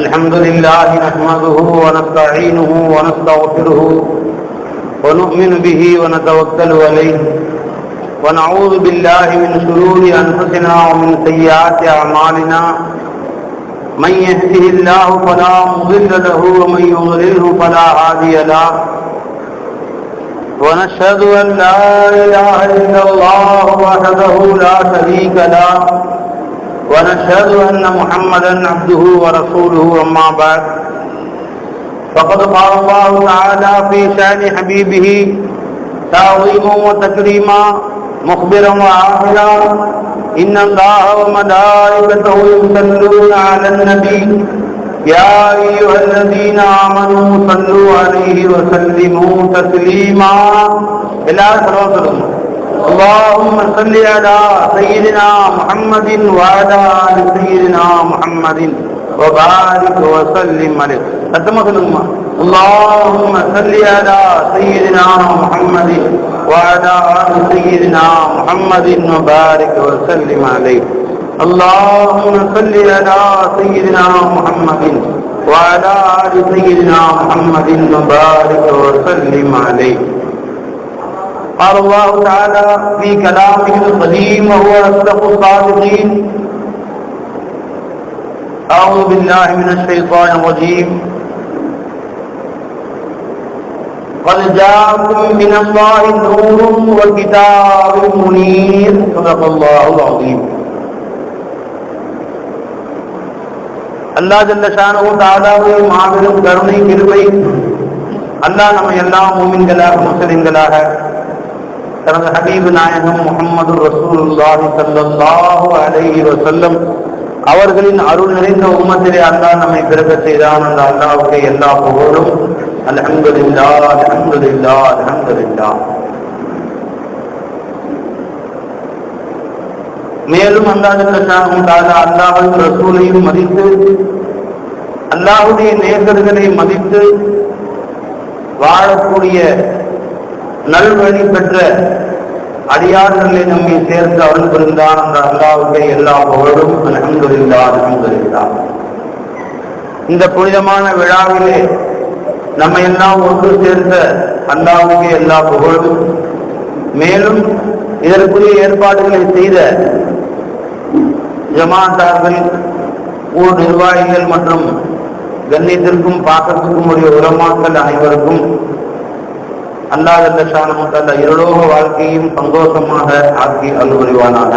الحمد لله نحمده ونستعينه ونستغفره ونؤمن به ونتوكل عليه ونعوذ بالله من شرور أنفسنا ومن سيئات أعمالنا من يهده الله فلا مضل له ومن يضلله فلا هادي له ونشهد أن لا إله إلا الله وحده لا شريك له ونشهد أن محمدا عبده ورسوله أما بعد فقد قال الله تعالى في شأن حبيبه تعظيما وتكريما مخبرا وعاقلا إن الله وملائكته يصلون على النبي يا أيها الذين آمنوا صلوا عليه وسلموا تسليما إلى صراط اللهم صل على سيدنا محمد وعلى آل سيدنا محمد وبارك وسلم عليه. اللهم صل على سيدنا محمد وعلى آل سيدنا محمد وبارك وسلم عليه. اللهم صل على سيدنا محمد وعلى آل سيدنا محمد وبارك وسلم عليه. قال الله تعالى في كلامه القديم وهو أصدق الصادقين: أعوذ بالله من الشيطان الرجيم. قد جاءكم من الله نور وكتاب منير. صدق الله العظيم. அல்லாஹ் ஜல்ல ஷானஹு தஆலாவுடைய மாபெரும் கருணை கிருபை, அல்லாஹ் நம்ம எல்லா மூமின்களாக முஸ்லிம்களாக தனது ஹபீபு நாயகம் முஹம்மது ரசூலுல்லாஹி ஸல்லல்லாஹு அலைஹி வஸல்லம் அவர்களின் அருள் நிறைந்த உம்மத்திலே அல்லாஹ் நம்மை பிறக்க செய்தான். அந்த அல்லாஹ்வுக்கு எல்லா புகழும். அல்ஹம்துலில்லாஹ், அல்ஹம்துலில்லாஹ், அல்ஹம்துலில்லாஹ். மேலும் அல்லாஹ்வையும் ரசூலையும் மதித்து, அல்லாஹ்வுடைய நேசர்களை மதித்து வாழக்கூடிய நல்வழி பெற்ற அடியார்களை நம்மை சேர்ந்து அருள் புரிந்தான். அந்த அல்லாஹ்வுக்கு எல்லா புகழும். அல்ஹம்துலில்லாஹ், அல்ஹம்துலில்லாஹ். இந்த புனிதமான விழாவிலே நம்மை எல்லாம் ஒன்று சேர்ந்த அல்லாஹ்வுக்கு எல்லா புகழும். மேலும் இதற்குரிய ஏற்பாடுகளை செய்த ஜமாத்தார்கள், ஊர் நிர்வாகிகள் மற்றும் கண்ணியத்திற்கும் பாக்கத்திற்கும் உரிய உலமாக்கள் அனைவருக்கும் அல்லாஹ் ஜல்ல ஷானஹு தஆலா இருளோக வாழ்க்கையும் சந்தோஷமாக ஆக்கி அருள் புரிவானாக.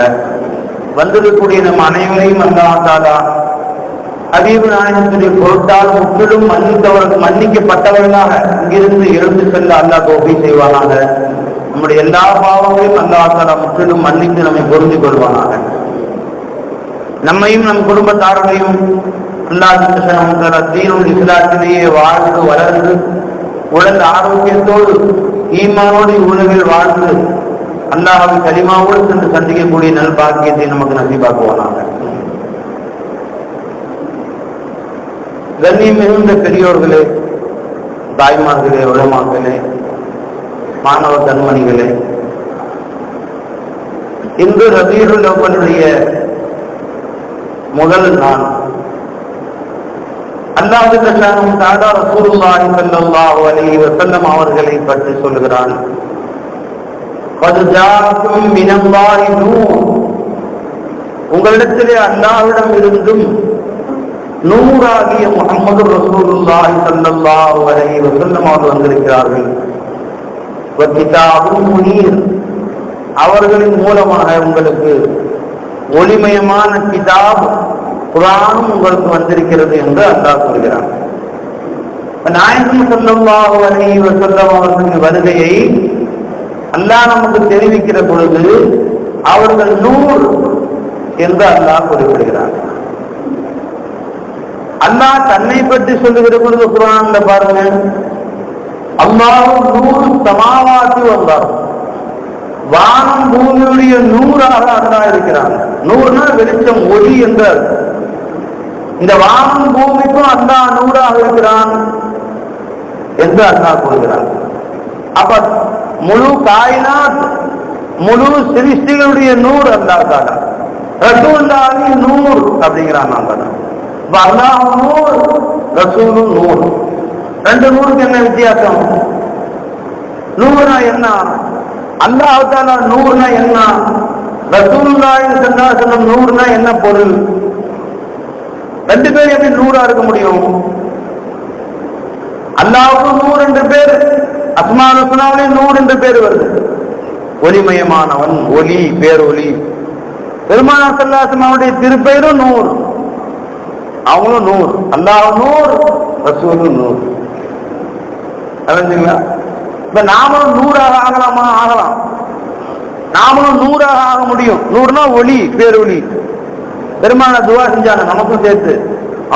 வந்திருக்கக்கூடிய நம் அனைவரையும் அல்லாஹ் தஆலா ஹபீபு நாயகத்துடைய பொருட்டால் முற்றிலும் மன்னிக்கப்பட்டவர்களாக இங்கிருந்து எழுந்து செல்ல அல்லாஹ் தௌஃபீக் செய்வானாக. நம்முடைய எல்லா பாவங்களையும் அல்லாஹ் தஆலா முற்றிலும் மன்னித்து நம்மை பொருந்தி கொள்வானாக. நம்மையும் நம் குடும்பத்தார்களையும் அல்லாஹ் ஜல்ல ஷானஹு தஆலா தீனுல் இஸ்லாத்திலேயே வாழ்ந்து வளர்ந்து உடல் ஆரோக்கியத்தோடு ஈமானோடு உலகில் வாழ்ந்து அல்லாஹ்வின் கலிமாவோடு சென்று சந்திக்கக்கூடிய நல் பாக்கியத்தை நமக்கு நசீபாக்குவானாக. கண்ணியம் மிகுந்த பெரியோர்களே, தாய்மார்களே, உலமாக்களே, மாணவ கண்மணிகளே, இன்று ரபீஉல் அவ்வலுடைய முதல் நாள். அல்லாஹ் ஜல்ல ஷானஹு தஆலா ரசூலுல்லாஹி ஸல்லல்லாஹு அலைஹி வஸல்லம் அவர்களை பற்றி சொல்கிறான்: கத் ஜாஅக்கும் மினல்லாஹி நூர். உங்களிடத்திலே அல்லாஹ்விடம் இருந்தும் நூறாகிய முஹம்மது ரசூலுல்லாஹி ஸல்லல்லாஹு அலைஹி வஸல்லம் அவர்கள் வந்திருக்கிறார்கள். வ கிதாபும் முனீர். அவர்களின் மூலமாக உங்களுக்கு ஒளிமயமான கிதாப் குர்ஆனும் உங்களுக்கு வந்திருக்கிறது என்று அல்லாஹ் கூறுகிறான். நாயகம் ஸல்லல்லாஹு அலைஹி வஸல்லம் அவர்களின் வருகையை அல்லாஹ் நமக்கு தெரிவிக்கிற பொழுது அவர்கள் நூர் என்று அல்லாஹ் குறிப்பிடுகிறார். அல்லாஹ் தன்னை பற்றி சொல்லுகிற பொழுது குர்ஆன்ல பாருங்க, அல்லாஹ் நூறு சமாவாத்தி வந்தார். வானம் பூமியுடைய நூறாக அல்லாஹ் இருக்கிறான். நூறுனா வெளிச்சம், ஒளி என்றார். இந்த வானம் பூமிக்கும் அல்லாஹ் நூறாக இருக்கிறான் என்று அல்லாஹ் கூறுகிறான். அப்ப முழு காயினாத், முழு சிருஷ்டிகளுடைய நூறு அல்லாஹ் தாலா. ரசூலுல்லாஹி நூர் அப்படிங்கிறான். அல்லாஹ் நூர், ரசூலும் நூர். ரெண்டு நூறுக்கு என்ன வித்தியாசம்? நூறுனா என்ன? அல்லாஹ் தஆலா நூறுனா என்ன? ரசூலுல்லாஹி ஸல்லல்லாஹு அலைஹி வஸல்லம் நூறுனா என்ன பொருள்? ரெண்டு பேரும் எப்படி நூறா இருக்க முடியும்? அல்லாஹ்வுக்கு நூறு என்று பேர், அஸ்மாஉல் ஹுஸ்னாவிலே நூறு என்று பேர் வருது. ஒளிமயமானவன், ஒளி, பேரொளி. பெருமானார் ஸல்லல்லாஹு அலைஹி வஸல்லம் திருப்பெயரும் நூர், அவங்களும் நூர். அல்லாஹ் நூர், ரசூலும் நூர். அறிஞ்சுங்களா? இப்ப நாமளும் நூறாக ஆகலாமா? ஆகலாம். நாமளும் நூறாக ஆக முடியும். நூறுனா ஒளி, பேரொளி. பெருமான துவா செஞ்சாங்க நமக்கும் சேர்த்து,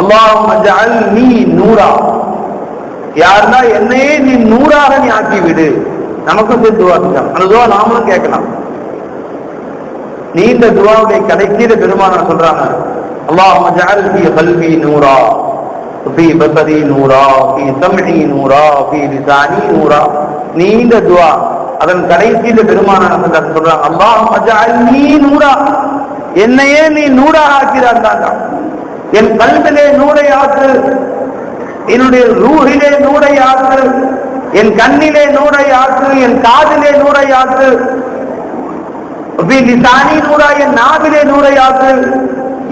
அல்லாஹும்ம ஜஅல்னி நூரா, யாருன்னா என்னையே நீ நூறாக நீ ஆக்கி விடு. நமக்கும் சேர்த்து துவா செஞ்சாங்க. அந்த துவா நாமளும் கேட்கலாம். நீண்ட துவாவுடைய கடைசியில பெருமானார் சொல்றாங்க, அல்லாஹும்ம ஜஅல் ஃபீ கல்பி நூரா, ஃபீ பஸரி நூரா, ஃபீ சம்இ நூரா, ஃபீ லிசானி நூரா. நீண்ட துவா. அதன் கடைசியில பெருமானார் சொல்றாங்க, அல்லாஹும்ம ஜஅல்னி நூரா, என்னையே நீ நூறாக ஆக்கிறாங்க. என் கல்விலே நூறை ஆக்கு, என்னுடைய ரூஹிலே நூறை ஆக்கு, என் கண்ணிலே நூறை ஆக்கு, என் காதிலே நூறை ஆக்கு, லிசானி நூறா, என் நாவிலே நூறை ஆக்கு,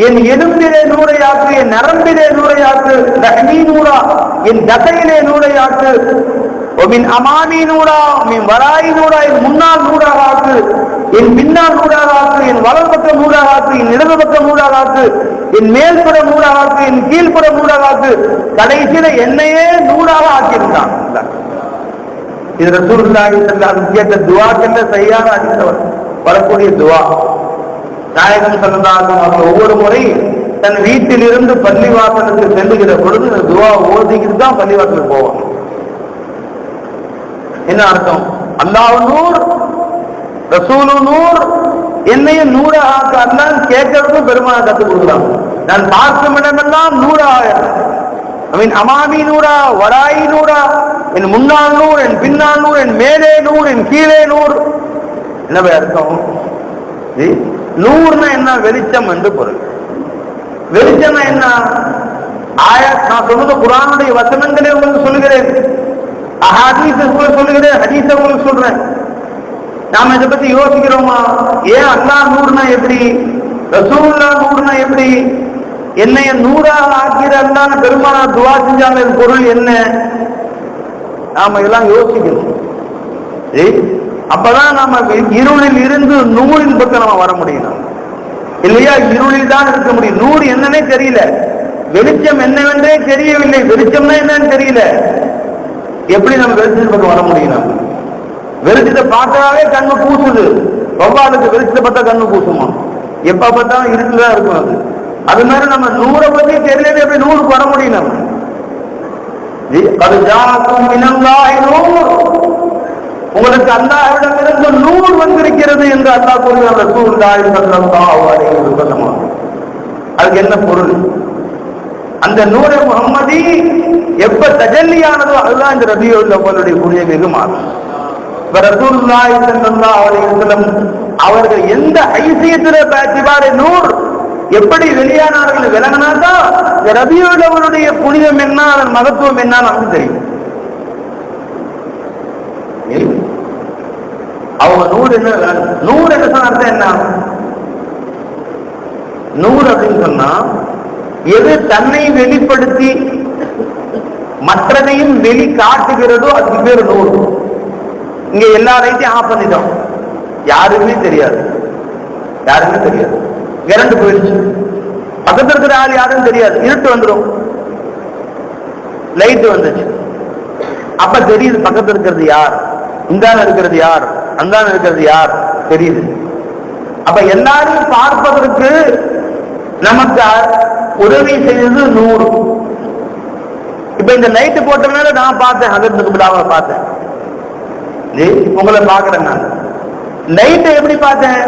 என் எலும்பிலே நூறை ஆக்கு, என் நரம்பிலே நூறை ஆக்கு, லஹ்மி நூறா, என் தசையிலே நூறை ஆக்கு, மின் அமாமி நூறா, மின் வராயி நூறா, என் முன்னால் நூறாக ஆக்கு, என் பின்னால் நூறாக ஆக்கு, என் வலது பக்கம் நூறாக ஆக்கு, என் இடது பக்கம் நூறாக ஆக்கு, என் மேல்புற நூறாக ஆக்கு, என் கீழ்ப்புற நூறாக ஆக்கு. கடைசியில என்னையே நூறாக ஆக்கியிருந்தான். இது ரசூலுல்லாஹி ஸல்லல்லாஹு அலைஹி வஸல்லம் கேட்ட துஆக்கல்ல சரியான அடித்தவர் வரக்கூடிய துஆ. நாயகம் ஸல்லல்லாஹு அலைஹி வஸல்லம் ஒவ்வொரு முறை தன் வீட்டிலிருந்து பள்ளிவாசலுக்கு செல்லுகிற பொழுது இந்த துஆ ஓதிக்கிட்டு தான் பள்ளிவாசலுக்கு போவாங்க. என்ன அர்த்தம்? அல்லாஹ் நூர், ரசூலு நூர், என்னையும் நூறாக ஆக்க அல்லாஹ் கேட்கறதுக்கும் பெருமான கற்றுக் கொடுக்குறாங்க. நான் பார்க்கும் இடமெல்லாம் நூறாக, அமாமி நூறா, வராயி நூறா, என் முன்னால் நூறு, என் பின்னால் நூறு, என் மேலே நூறு, என் கீழே நூறு. என்ன அர்த்தம்? நூறுனா என்ன? வெளிச்சம் என்று பொருள். வெளிச்சம் என்ன? ஆயத் நான் சொல்றது குர்ஆனுடைய வசனங்களே உங்களுக்கு சொல்லுகிறேன், அஹாதீஸ் உங்களுக்கு சொல்லுகிறேன், ஹதீஸை உங்களுக்கு சொல்றேன். நாம இதை பத்தி யோசிக்கிறோமா? ஏன் அல்லாஹ் நூறுனா எப்படி, ரசூலுல்லாஹ் நூறுனா எப்படி, என்னைய நூறாக ஆக்கிறான்னு பெருமானார் துஆ செஞ்சாங்க. பொருள் என்ன? நாம இதெல்லாம் யோசிக்கணும். அப்பதான் நாம இருளில் இருந்து நூறின் பக்கம் நம்ம வர முடியும். இல்லையா? இருளில் தான் இருக்க முடியும். நூறு என்னன்னே தெரியல, வெளிச்சம் என்னவென்றே தெரியவில்லை, வெளிச்சம்னா என்னன்னு தெரியல. எப்படி நம்ம வெளிச்சத்தின் பக்கம் வர முடியும்? வெளிச்சத்தை பார்த்தாவே கண்ணு பூசுது. வௌவாலுக்கு வெளிச்சத்தை பார்த்தா கண்ணு பூசுமா? எப்ப பார்த்தாலும் இருட்டுதான் இருக்கும். அது மாதிரி நம்ம நூறை பத்தி தெரியல, எப்படி நூறுக்கு வர முடியும்? நம்ம உங்களுக்கு அல்லாஹ்விடமிருந்து நூர் வந்திருக்கிறது என்று அல்லாஹ் கூறுகிறார். ரசூலுல்லாஹி ஸல்லல்லாஹு அலைஹி வஸல்லம். அதுக்கு என்ன பொருள்? அந்த நூரை முஹம்மதி எப்ப தஜல்லியானதோ அதுதான் இந்த ரபியுல் அவ்வலுடைய புனிதமிகு மாதம். ரசூலுல்லாஹி ஸல்லல்லாஹு அலைஹி வஸல்லம் அவர்கள் எந்த ஹைசியத்திலே பாத்திபாரே நூர் எப்படி வெளியானார்கள் விளங்கினாதான் இந்த ரபியுல் அவ்வலுடைய புனிதம் என்ன, அதன் மகத்துவம் என்ன நமக்கு தெரியும். அவங்க நூறு என்ன, நூறு என்ன சொன்ன அர்த்தம் என்ன? நூறு அப்படின்னு சொன்னா எது தன்னை வெளிப்படுத்தி மற்றதையும் வெளி காட்டுகிறதோ அதுக்கு பேர் நூறு. இங்க எல்லா லைட்டையும் ஆஃப் பண்ணிட்டோம், யாருமே தெரியாது, யாருமே தெரியாது. கரண்ட் போயிடுச்சு, பக்கத்தில் இருக்கிற ஆள் யாரும் தெரியாது, இருட்டு வந்துடும். லைட் வந்துச்சு, அப்ப தெரியுது பக்கத்தில் இருக்கிறது யார், இந்தான இருக்கிறது யார், அந்தான இருக்கிறது யார் தெரியுது. அப்ப எல்லாரையும் பார்ப்பதற்கு நமக்கு உதவி செய்தது நூறு. இப்ப இந்த லைட் போட்டதுனால நான் பார்த்தேன், அதற்கு விடாம பார்த்தேன், உங்களை பார்க்கிறேன். நான் லைட்டை எப்படி பார்த்தேன்?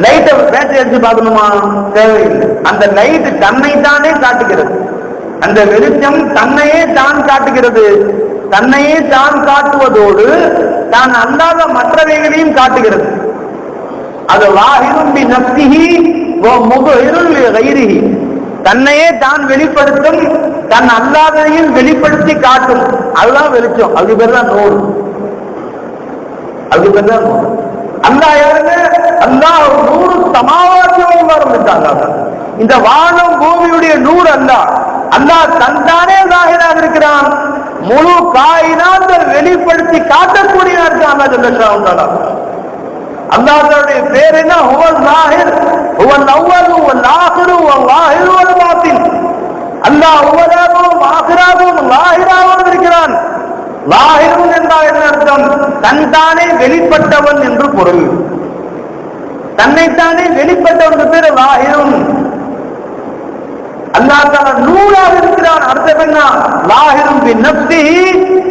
லைட்டை பேட்டரி அடிச்சு பார்க்கணுமா? தேவையில்லை. அந்த லைட் தன்னை தானே காட்டுகிறது. அந்த வெளிச்சம் தன்னையே தான் காட்டுகிறது. தன்னையே தான் காட்டுவதோடு தான் அல்லாத மற்றவைகளையும் காட்டுகிறது. அது வாஹிரும் பி நஃப்ஸிஹி வ முத்ஹிருன் லி கைரிஹி. தன்னையே தான் வெளிப்படுத்தும், தன் அல்லாததையும் வெளிப்படுத்தி காட்டும். அதுதான் வெளிச்சம். அதுக்கு பேர் தான் நூறு. அதுக்கு பேர் தான் நூறு. அல்லாஹ் யாருங்க? அல்லாஹ் நூறு சமாவாக்கியம் ஆரம்பித்தாங்க. இந்த வானம் பூமியுடைய நூறு அல்லாஹ். அல்லாஹ் தன்தானே ஸாஹிராக இருக்கிறான். முழு காயினாத்தை வெளிப்படுத்தி காட்டக்கூடிய இருக்காங்க. அல்லாஹ்வுடைய பேர் என்ன? ஹுவல் ஸாஹிர், ஹுவல் அவ்வல், ஹுவல் ஆகிர், ஹுவல் ஸாஹிர் வல் பாத்தின். அல்லாஹ் அவ்வலாகவும் ஆகிராகவும் ஸாஹிராகவும் இருக்கிறான். ஸாஹிர் என்றால் என்ன அர்த்தம்? தன்தானே வெளிப்பட்டவன் என்று பொருள். தன்னைத்தானே வெளிப்பட்டவனுக்கு பேர் ஸாஹிரும். அல்லாஹ் தஆலா நூறாக இருக்கிறான். அர்த்தம் என்ன? ஸாஹிரும் பி நஃப்ஸிஹி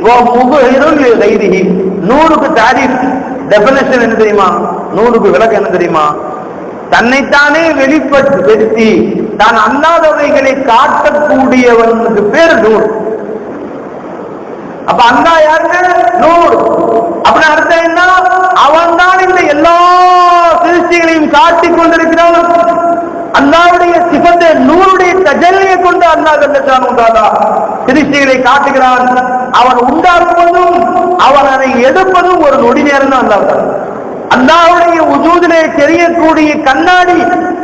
வ முظஹிரும் லி கைரிஹி. நூறுக்கு தாரீஃப் டெஃபினிஷன் என்ன தெரியுமா? நூறுக்கு விளக்கம் என்ன தெரியுமா? தன்னைத்தானே வெளிப்படுத்தி தான் அல்லாதவைகளை காட்டக்கூடியவனுக்கு பேர் நூறு. அப்ப அல்லாஹ் யாருங்க? நூறு. அப்படின்னு அர்த்தம் என்ன? அவன் தான் இந்த எல்லா சிருஷ்டிகளையும் காட்டிக் கொண்டிருக்கிறான். அல்லாஹ்வுடைய சிஃபத்தை நூறுடைய தஜல்லியை கொண்டு அல்லாஹ் சிருஷ்டிகளை காட்டுகிறான். அவன் உண்டாக்குவதும் அவன் அதை எடுப்பதும் ஒரு நொடி நேரம் தான். அல்லாஹ்வுடைய உஜூதிலே தெரியக்கூடிய கண்ணாடி,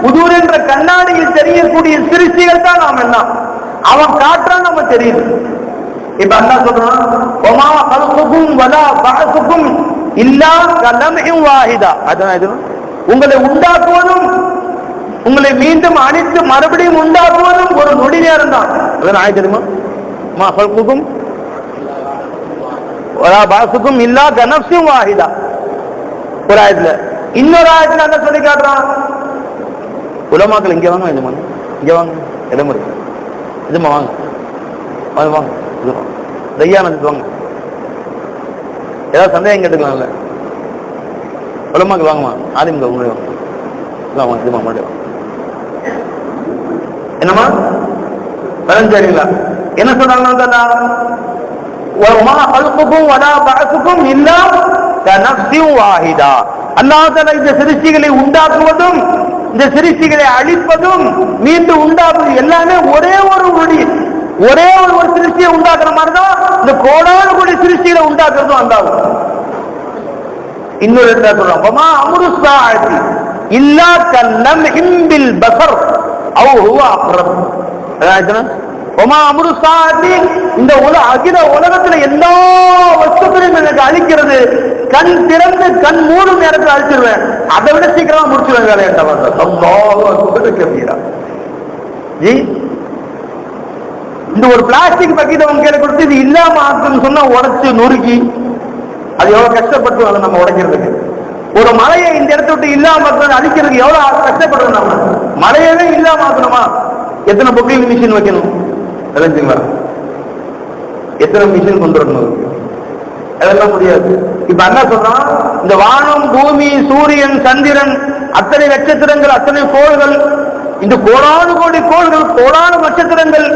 உஜூர் என்ற கண்ணாடியில் தெரியக்கூடிய சிருஷ்டிகள் தான் நாம் எல்லாம். அவன் காட்டுறான், நம்ம தெரியுது. இப்ப அல்லாஹ் சொல்றான், வமா கல்குக்கும் வலா பஅசுக்கும் இல்லா கலம்ஹின் வாஹிதா. அதான் இது. உங்களை உண்டாக்குவதும் உங்களை மீண்டும் அழித்து மறுபடியும் உண்டாக்குவதும் ஒரு நொடி நேரம் தான். அதான் ஆயத்து தெரியுமா? மா கல்குக்கும் வலா பஅசுக்கும் இல்லா கனஃப்ஸின் வாஹிதா. ஒரு ஆயத்துல. இன்னொரு ஆயத்துல என்ன சொல்லி காட்டுறான்? உலமாக்கள் இங்க வாங்க, இது வாங்க, இங்க வாங்க, இடம் இருக்கு, இதுமா வாங்க, வாங்க வாங்க, இது வாங்க, தையானது வாங்க. ஏதாவது சந்தேகம் கேட்டுக்கலாம்ல? உலமாக்கள் வாங்கம்மா, ஆலிம்கள் உங்களுடைய வாங்க, இதுமா முன்னாடி வாங்க. என்னம்மா சரிங்களா? என்ன சொல்றாங்க? இந்த சிருஷ்டிகளை உண்டாக்குவதும் இந்த சிருஷ்டிகளை அழிப்பதும் மீண்டும் உண்டாக்குவது எல்லாமே ஒரே ஒரு ஒளி, ஒரே ஒரு சிருஷ்டியை உண்டாக்குற மாதிரிதான் இந்த கோடான கோடி சிருஷ்டிகளை உண்டாக்குறதும் அந்தாகும். இன்னொரு இடத்துல சொல்றோம், அமுருசாதி இல்லா கல்லம் இம்பில் பசர் அவ் ஹுவ அக்ரப். இந்த அகில உலகத்துல எல்லா வஸ்துக்களையும் எனக்கு அழிக்கிறது. கண் திறந்து கண் மூணு நேரத்தில் அழிச்சிருவேன். அதை விட சீக்கிரமா முடிச்சிருவேன் வேலை. இந்த ஒரு பிளாஸ்டிக் பக்கெட் அவங்க கையில கொடுத்து இது இல்லாம ஆக்குன்னு சொன்னா உடைச்சு நொறுக்கி அது எவ்வளவு கஷ்டப்பட்டு அதை நம்ம உடைக்கிறதுக்கு. ஒரு மலையை இந்த இடத்த விட்டு இல்லாம அழிக்கிறதுக்கு எவ்வளவு கஷ்டப்படுறோம் நம்ம. மலையவே இல்லாம ஆக்கணுமா? எத்தனை பொக்கிங் மிஷின் வைக்கணும்? எத்தனை மிஷின் கொண்டு வரணும்? அதெல்லாம் முடியாது. இப்ப என்ன சொல்றான்? இந்த வானம், பூமி, சூரியன், சந்திரன், அத்தனை நட்சத்திரங்கள், அத்தனை கோள்கள், இந்த கோடானு கோடி கோள்கள், கோடானு நட்சத்திரங்கள்,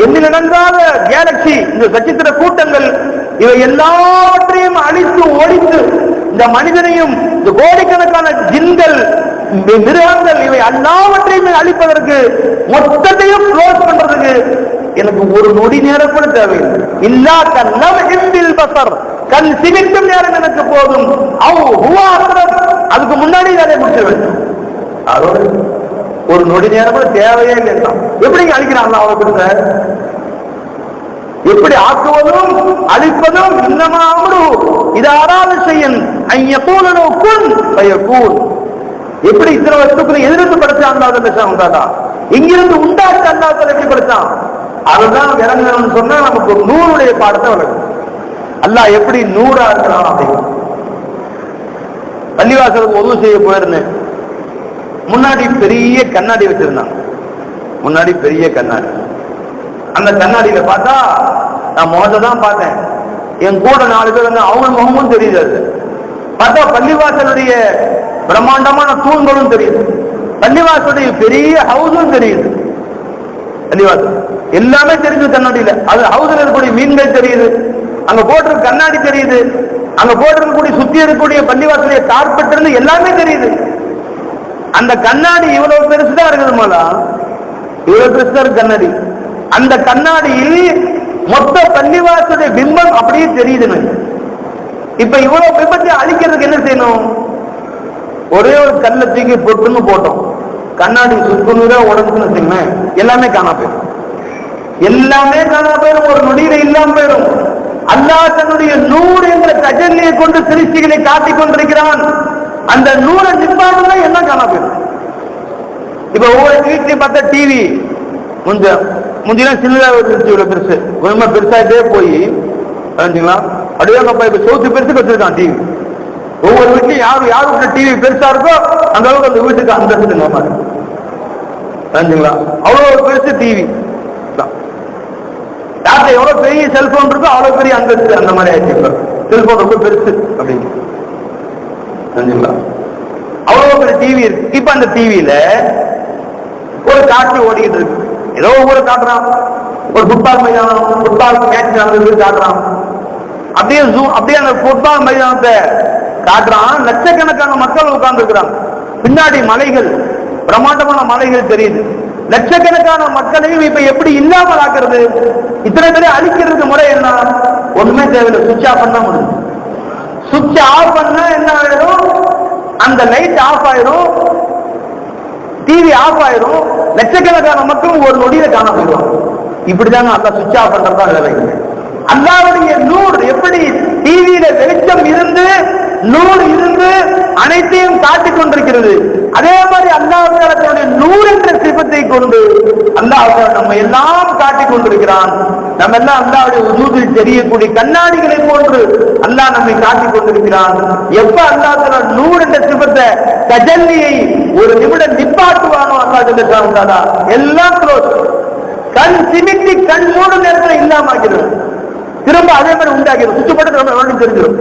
எண்ணில் நடந்தாத கேலக்சி, இந்த நட்சத்திர கூட்டங்கள், இவை எல்லாவற்றையும் அழித்து ஒழித்து இந்த மனிதனையும் இந்த கோடிக்கணக்கான ஜின்கள், மிருகங்கள், இவை எல்லாவற்றையும் அழிப்பதற்கு, மொத்தத்தையும் க்ளோஸ் பண்றதுக்கு எனக்கு ஒரு நொடி நேரம் கூட தேவையில்லை. இல்லா கல்லம் பசர், கண் சிமிட்டும் நேரம் எனக்கு போதும். அதுக்கு முன்னாடி அதை முடிச்ச வேண்டும். அதோட ஒரு நொடி நேரம் கூட தேவையே இல்லை. எப்படி அழிக்கிறான் அவரை கொடுத்த? எப்படி ஆக்குவதும் அழிப்பதும் இன்னமாவது இது ஆறாவது செய்யன் எப்படி இத்தனை வஸ்துக்களை எதிர்த்து படைச்சான்? இங்கிருந்து உண்டாக்க அல்லாஹ் எப்படி படைச்சான்? அதுதான் விளங்கணும்னு சொன்னா நமக்கு ஒரு நூறுடைய பாடத்தை வழங்கும். அல்லாஹ் எப்படி நூறா இருக்கிறான் அப்படின்னு. பள்ளிவாசலுக்கு உதவு செய்ய போயிருந்தேன். முன்னாடி பெரிய கண்ணாடி வச்சிருந்தாங்க. முன்னாடி பெரிய கண்ணாடி. அந்த கண்ணாடியில பார்த்தா நான் முகத்தை தான் பார்த்தேன். என் கூட 4 பேர் வந்து அவங்க முகமும் தெரியுது. பார்த்தா பள்ளிவாசலுடைய பிரம்மாண்டமான தூண்களும் தெரியுது. பள்ளிவாசலுடைய பெரிய ஹவுஸும் தெரியுது. பள்ளிவாசல் எல்லாமே தெரியுது கண்ணாடியில. அது ஹவுஸ்ல இருக்கக்கூடிய மீன்கள் தெரியுது. அங்க போட்டிருக்க கண்ணாடி தெரியுது. அங்க போட்டிருக்கக்கூடிய சுத்தி இருக்கக்கூடிய பள்ளிவாசலுடைய கார்பெட் இருந்து எல்லாமே தெரியுது. அந்த கண்ணாடி இவ்வளவு பெருசுதான் இருக்குது. இவ்வளவு கிறிஸ்தர் கண்ணாடி. அந்த கண்ணாடியில் மொத்த பள்ளிவாசலுடைய பிம்பம் அப்படியே தெரியுதுன்னு. இப்ப இவ்வளவு பிம்பத்தை அழிக்கிறதுக்கு என்ன செய்யணும்? ஒரே ஒரு கல்லை தூக்கி பொட்டுன்னு போட்டோம், கண்ணாடி சுக்குநூறா உடம்புன்னு வச்சுக்கணும், எல்லாமே காணா போயிடும். எல்லாமே காணா போயிடும், ஒரு நொடியில இல்லாம போயிடும். அல்லாஹ் தன்னுடைய நூறு என்ற தஜல்லியை கொண்டு சிருஷ்டிகளை காட்டிக் கொண்டிருக்கிறான். அந்த நூறை நிப்பாட்டுனா எல்லாம் காணா போயிடும். இப்ப ஒவ்வொரு வீட்லயும் பார்த்தா டிவி முந்திலாம் சின்னதா இருந்துச்சு, இவ்வளவு பெருசு ரொம்ப பெருசாகிட்டே போய் அப்படியே இப்ப சவுத்து பெருசுக்கு வச்சிருக்கான் டிவி. ஒவ்வொரு வீட்லயும் யாருக்கு டிவி பெருசா இருக்கோ அந்த அளவுக்கு அந்த வீட்டுக்கு அந்தஸ்து தெரிஞ்சுங்களா, அவ்வளவு பெருசு டிவி. யார்கிட்ட எவ்வளவு பெரிய செல்போன் இருக்கோ அவ்வளவு பெரிய அந்தஸ்து, அந்த மாதிரி ஆயிடுச்சு. செல்போன் ரொம்ப பெருசு அப்படின்னு தெரிஞ்சுங்களா, அவ்வளவு பெரிய டிவி இருக்கு. இப்ப அந்த டிவியில ஒரு காட்சி ஓடிக்கிட்டு இருக்கு, ஏதோ ஒவ்வொரு காட்டுறான், ஒரு ஃபுட்பால் மைதானம், ஃபுட்பால் மேட்ச் நடந்தது காட்டுறான். அப்படியே அந்த ஃபுட்பால் மைதானத்தை காட்டுறான். லட்சக்கணக்கான மக்கள் உட்கார்ந்து இருக்கிறாங்க. பின்னாடி மலைகள், பிரம்மாண்டமான மலைகள் தெரியுது. லட்சக்கணக்கான மக்களையும் இப்ப எப்படி இல்லாமல் ஆக்குறது? இத்தனை பேரை அழிக்கிறதுக்கு முறை என்ன? ஒண்ணுமே தேவையில்லை, சுவிட்ச் ஆஃப் பண்ண முடியும். சுவிட்ச் ஆஃப் பண்ணா என்ன ஆயிடும்? அந்த லைட் ஆஃப் ஆயிரும், டிவி ஆஃப் ஆயிரும், லட்சக்கணக்கான மக்களும் ஒரு நொடியில காண போயிடுவாங்க. இப்படிதாங்க அல்லா சுவிட்ச் ஆஃப் பண்றதா வேலை. அல்லாஹ்வுடைய நூர் எப்படி டிவியில வெளிச்சம் இருந்து நூறு இருந்து அனைத்தையும் காட்டிக் கொண்டிருக்கிறது, அதே மாதிரி அல்லாஹ் நூறு என்ற சிபத்தை கொண்டு அல்லாஹ் நம்ம எல்லாம் காட்டிக் கொண்டிருக்கிறான். நம்ம எல்லாம் அல்லாஹ்வுடைய வஜூதில் தெரியக்கூடிய கண்ணாடிகளை போன்று அல்லாஹ் நம்மை காட்டிக் கொண்டிருக்கிறான். எப்ப அல்லாஹ் நூறு என்ற சிபத்தை தஜல்லியை ஒரு நிமிடம் நிப்பாட்டுவானோ அல்லாஹ் எல்லாம் க்ளோஸ். கண் சிமிட்டி கண் மூடு நேரத்தில் இல்லாம ஆகிறது, திரும்ப அதே மாதிரி உண்டாகிறது. சுத்தப்பட்டு நம்ம தெரிஞ்சிடும்.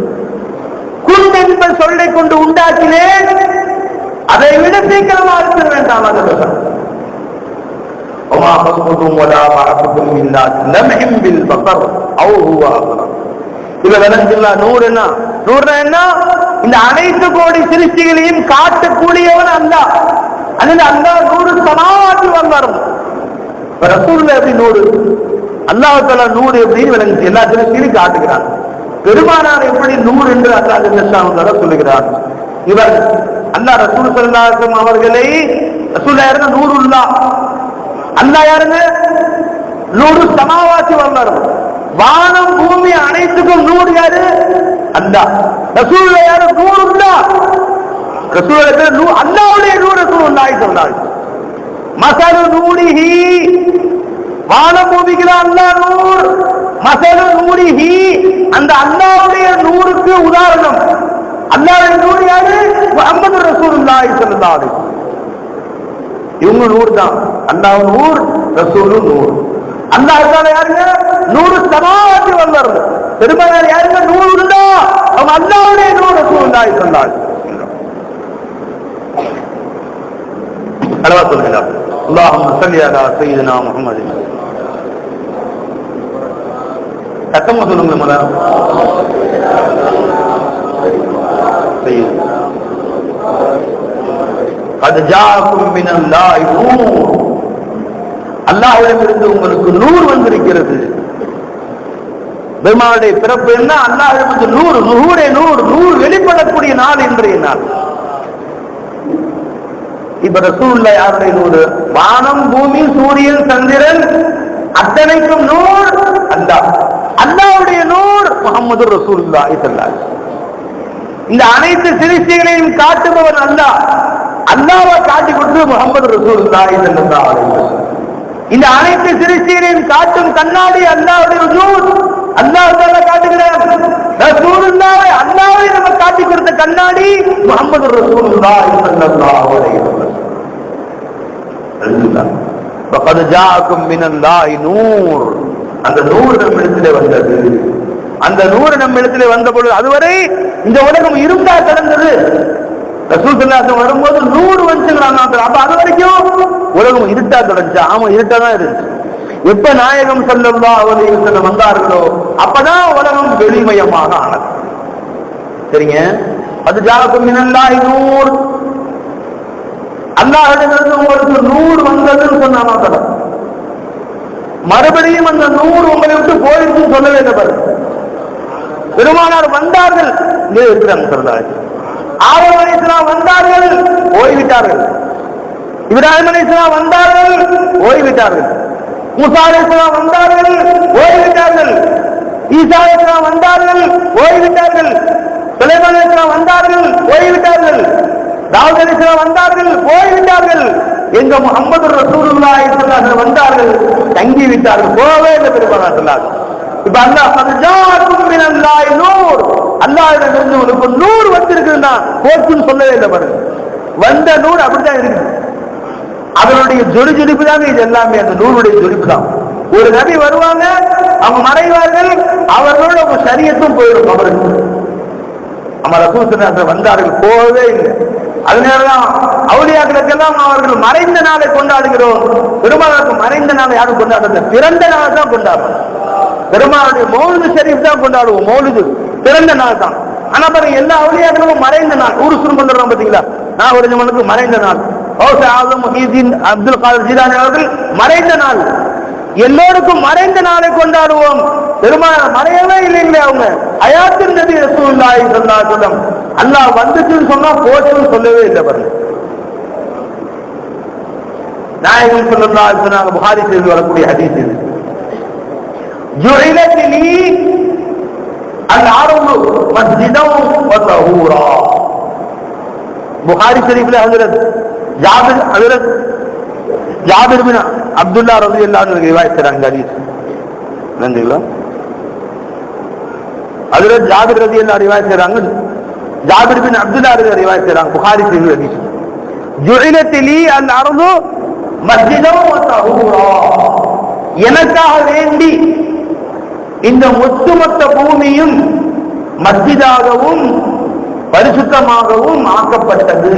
குன் என்பது சொல்லை கொண்டு உண்டாக்கினேன், அதை விட சீக்கிரமா இருக்க வேண்டாம். இந்த அனைத்து கோடி சிருஷ்டிகளையும் காட்டக்கூடியவன் அல்லாஹ். அதில் அல்லாஹ் நூறு சமாவாதி வந்தாரும். ரசூலுல்லாஹ் எப்படி நூறு, அல்லாஹ் தஆலா நூறு எப்படின்னு விளங்குச்சு, எல்லா சிருஷ்டிகளையும் காட்டுகிறான். பெருமானார் எப்படி நூறு என்று அல்லாஹ் சொல்லுகிறார். இவர் அல்லாஹ் ரசூல் ஸல்லல்லாஹு அலைஹி வஸல்லம் அவர்களை ரசூல் யாருங்க? நூறுல்லாஹ். அல்லாஹ் யாருங்க? நூறு சமாவாத்தி வந்தார். வானம் பூமி அனைத்துக்கும் நூறு யாரு? அல்லாஹ். ரசூல் யாரு? நூறுல்லாஹ். ரசூல் அல்லாஹ்வுடைய நூறு ரசூலுல்லாஹி ஸல்லல்லாஹு அலைஹி வஸல்லம். மஸலு நூரிஹி, வானம் பூமிக்கு அல்லாஹ் நூர். மஸலு நூரிஹி, அந்த அல்லாஹ்வுடைய நூறுக்கு உதாரணம். அல்லாஹ்வுடைய நூறு யாரு? முஹம்மது ரசூலுல்லாஹி ஸல்லல்லாஹு அலைஹி வஸல்லம். இவங்க நூறு தான். அல்லாஹ் நூர், ரசூலும் நூர். அல்லாஹ் தஆலா யாருங்க? நூறு சமாவாத்தி வந்தார். பெருமானார் யாருங்க? நூறு இருந்தா அவங்க அல்லாஹ்வுடைய நூறு ரசூலுல்லாஹி ஸல்லல்லாஹு அலைஹி வஸல்லம். அல்லாஹ் சொல்கிறார், அல்லாஹும்ம ஸல்லி அலா சய்யிதினா முஹம்மது. சத்தமா சொல்லுங்க மலா. அல்லாஹ்விடமிருந்து உங்களுக்கு நூறு வந்திருக்கிறது. பெருமானுடைய பிறப்பு என்ன? அல்லாஹ்விடமிருந்து நூறு, நூறே நூறு, நூறு வெளிப்படக்கூடிய நாள் இன்றைய நாள். இப்ப ரசூலுல்லாஹ் யாருடைய நூறு? வானம் பூமி சூரியன் சந்திரன் அத்தனைக்கும் நூர் அல்லாஹ். அல்லாஹ்வுடைய நூர் முஹம்மது ரசூலுல்லாஹி ஸல்லல்லாஹு அலைஹி வஸல்லம். இந்த அனைத்து சிருஷ்டிகளையும் காட்டுபவன் அல்லாஹ். அல்லாஹ்வை காட்டி கொடுத்து முஹம்மது ரசூலுல்லாஹி ஸல்லல்லாஹு அலைஹி வஸல்லம். இந்த அனைத்து சிருஷ்டிகளையும் காட்டும் கண்ணாடி அல்லாஹ்வுடைய நூர். அல்லாஹ் தஆலா காட்டுகிறார். ரசூலுல்லாஹி அல்லாஹ்வை நம்ம காட்டி கொடுத்த கண்ணாடி முஹம்மது ரசூலுல்லாஹி ஸல்லல்லாஹு அலைஹி வஸல்லம். அல்லாஹ் வகத் ஜாஅக்கும் மினல்லாஹி நூர். அந்த நூறு நம்மிடத்திலே வந்தது. அந்த நூறு நம்மிடத்திலே வந்த பொழுது அதுவரை இந்த உலகம் இருண்டா கிடந்தது. ரசூல் ஸல்லல்லாஹு அலைஹி வஸல்லம் வரும்போது நூறு வந்துங்கிறாங்க. அப்ப அது வரைக்கும் உலகம் இருட்டா கிடந்துச்சு. ஆமா, இருட்டா தான் இருந்துச்சு. எப்ப நாயகம் ஸல்லல்லாஹு அலைஹி வஸல்லம் வந்தார்களோ அப்பதான் உலகம் வெளிமயமாக ஆனது. சரிங்க. அது ஜாஅக்கும் மினல்லாஹி நூர். அல்லாஹ்விடமிருந்து உங்களுக்கு நூறு வந்ததுன்னு சொன்னாங்க. மறுபடியும் அந்த நூறு உங்களை விட்டு போயிடுச்சுன்னு சொல்லவே இல்லை பாருங்க. பெருமானார் வந்தார்கள், இங்கே இருக்கிறாங்க சொல்றாங்க. ஆதம் அலைஹிஸ்ஸலாம் வந்தார்கள், போய்விட்டார்கள். இப்ராஹிம் அலைஹிஸ்ஸலாம் வந்தார்கள், போய்விட்டார்கள். மூசா அலைஹிஸ்ஸலாம் வந்தார்கள், போய்விட்டார்கள். ஈசா அலைஹிஸ்ஸலாம் வந்தார்கள், போய்விட்டார்கள். சுலைமான் அலைஹிஸ்ஸலாம் வந்தார்கள், போய்விட்டார்கள். தாவூத் அலைஹிஸ்ஸலாம் வந்தார்கள், போய்விட்டார்கள். எங்க முஹம்மது ரசூலுல்லாஹி ஸல்லல்லாஹு அலைஹி வந்தார்கள், தங்கி விட்டார்கள், போகவே இல்லை பெருமானார் ஸல்லல்லாஹு. இப்ப அல்லாஹ் சஜாக்கும் மினல்லாஹி நூர், அல்லாஹ்விடமிருந்து உங்களுக்கு நூறு வந்திருக்குன்னா போச்சுன்னு சொல்லவே இல்லை பாருங்க. வந்த நூறு அப்படித்தான் இருக்கு. அதனுடைய ஜொலிப்பு தாங்க இது எல்லாமே, அந்த நூறுடைய ஜொலிப்பு தான். ஒரு நபி வருவாங்க, அவங்க மறைவார்கள், அவர்களோட உங்க சரியத்தும் போயிடும் அவருக்கு. நம்ம ரசூல் ஸல்லல்லாஹு வந்தார்கள், போகவே இல்லை. அதனாலதான் அவுலியாக்களுக்கெல்லாம் அவர்கள் மறைந்த நாளை கொண்டாடுகிறோம். பெருமாளுக்கு மறைந்த நாளை யாரும் கொண்டாடுறது, பிறந்த நாளை தான் கொண்டாடுறோம். பெருமாளுடைய மௌலிது ஷரீஃப் தான் கொண்டாடுவோம். மௌலிது பிறந்த நாள் தான். ஆனா பாருங்க, எல்லா அவுலியாக்களும் மறைந்த நாள். ஊருசுரம் கொண்டாடுறோம் பாத்தீங்களா, நான் ஒரு ஜமனுக்கு மறைந்த நாள். ஆதம் முஹீதீன் அப்துல் காதர் ஜீலானி அவர்கள் மறைந்த நாள். எல்லோருக்கும் மறைந்த நாளை கொண்டாடுவோம். பெருமாள் மறையவே இல்லைங்களே, அவங்க ஹயாத்துன் நபி ரசூலுல்லாஹி ஸல்லல்லாஹு அலைஹி வஸல்லம். அல்லாஹ் வந்துச்சுன்னு சொன்னா போச்சுன்னு சொல்லவே இல்லை பாருங்க. நாயகம் ஸல்லல்லாஹு அலைஹி வஸல்லம் புகாரி ஷரீஃபில் வரக்கூடிய ஹதீஸ் இது. ஜுஇலத் லீ அல்-அர்து மஸ்ஜிதன் வ தஹூரா. புகாரி ஷரீஃபில் ஹஜ்ரத் ஜாபிர் பின் அப்துல்லாஹ் ரலியல்லாஹு அன்ஹு ரிவாயத் செய்றாங்க ஹதீஸ். நன்றிங்களா, ஹஜ்ரத் ஜாபிர் ரலியல்லாஹு ரிவாயத் செய்றாங்க. ஜாபிர் பின் அப்துல்லாஹ் ரிவாயத் செய்றாங்க புகாரி ஷரீஃபில் ஹதீஸ். ஜுஇலத் லீ அல்-அர்து மஸ்ஜிதன் வ தஹூரா. எனக்காக வேண்டி இந்த ஒட்டுமொத்த பூமியும் மஸ்ஜிதாகவும் பரிசுத்தமாகவும் ஆக்கப்பட்டது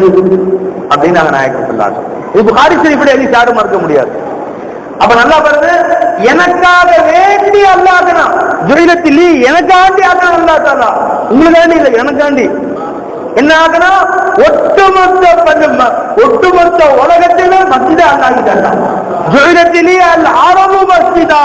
அப்படின்னு நாங்க நாயகம் சொல்லாங்க. இது புகாரி ஷரீஃபில் ஹதீஸ் யாரும் மறுக்க முடியாது. அப்ப நல்லா பாருங்க, எனக்காக வேண்டி அல்லாஹ்னா ஜுஇலத்திலி, எனக்காண்டி அல்லாஹ் அல்லாஹ் தஆலா, உங்களுக்காண்டி இல்லை, எனக்காண்டி என்ன ஆகுனா ஒட்டுமொத்த உலகத்திலே மஸ்ஜிதா அல்லாஹ்கிட்ட ஜுஇலத்திலி அல்-அரபு மஸ்ஜிதா.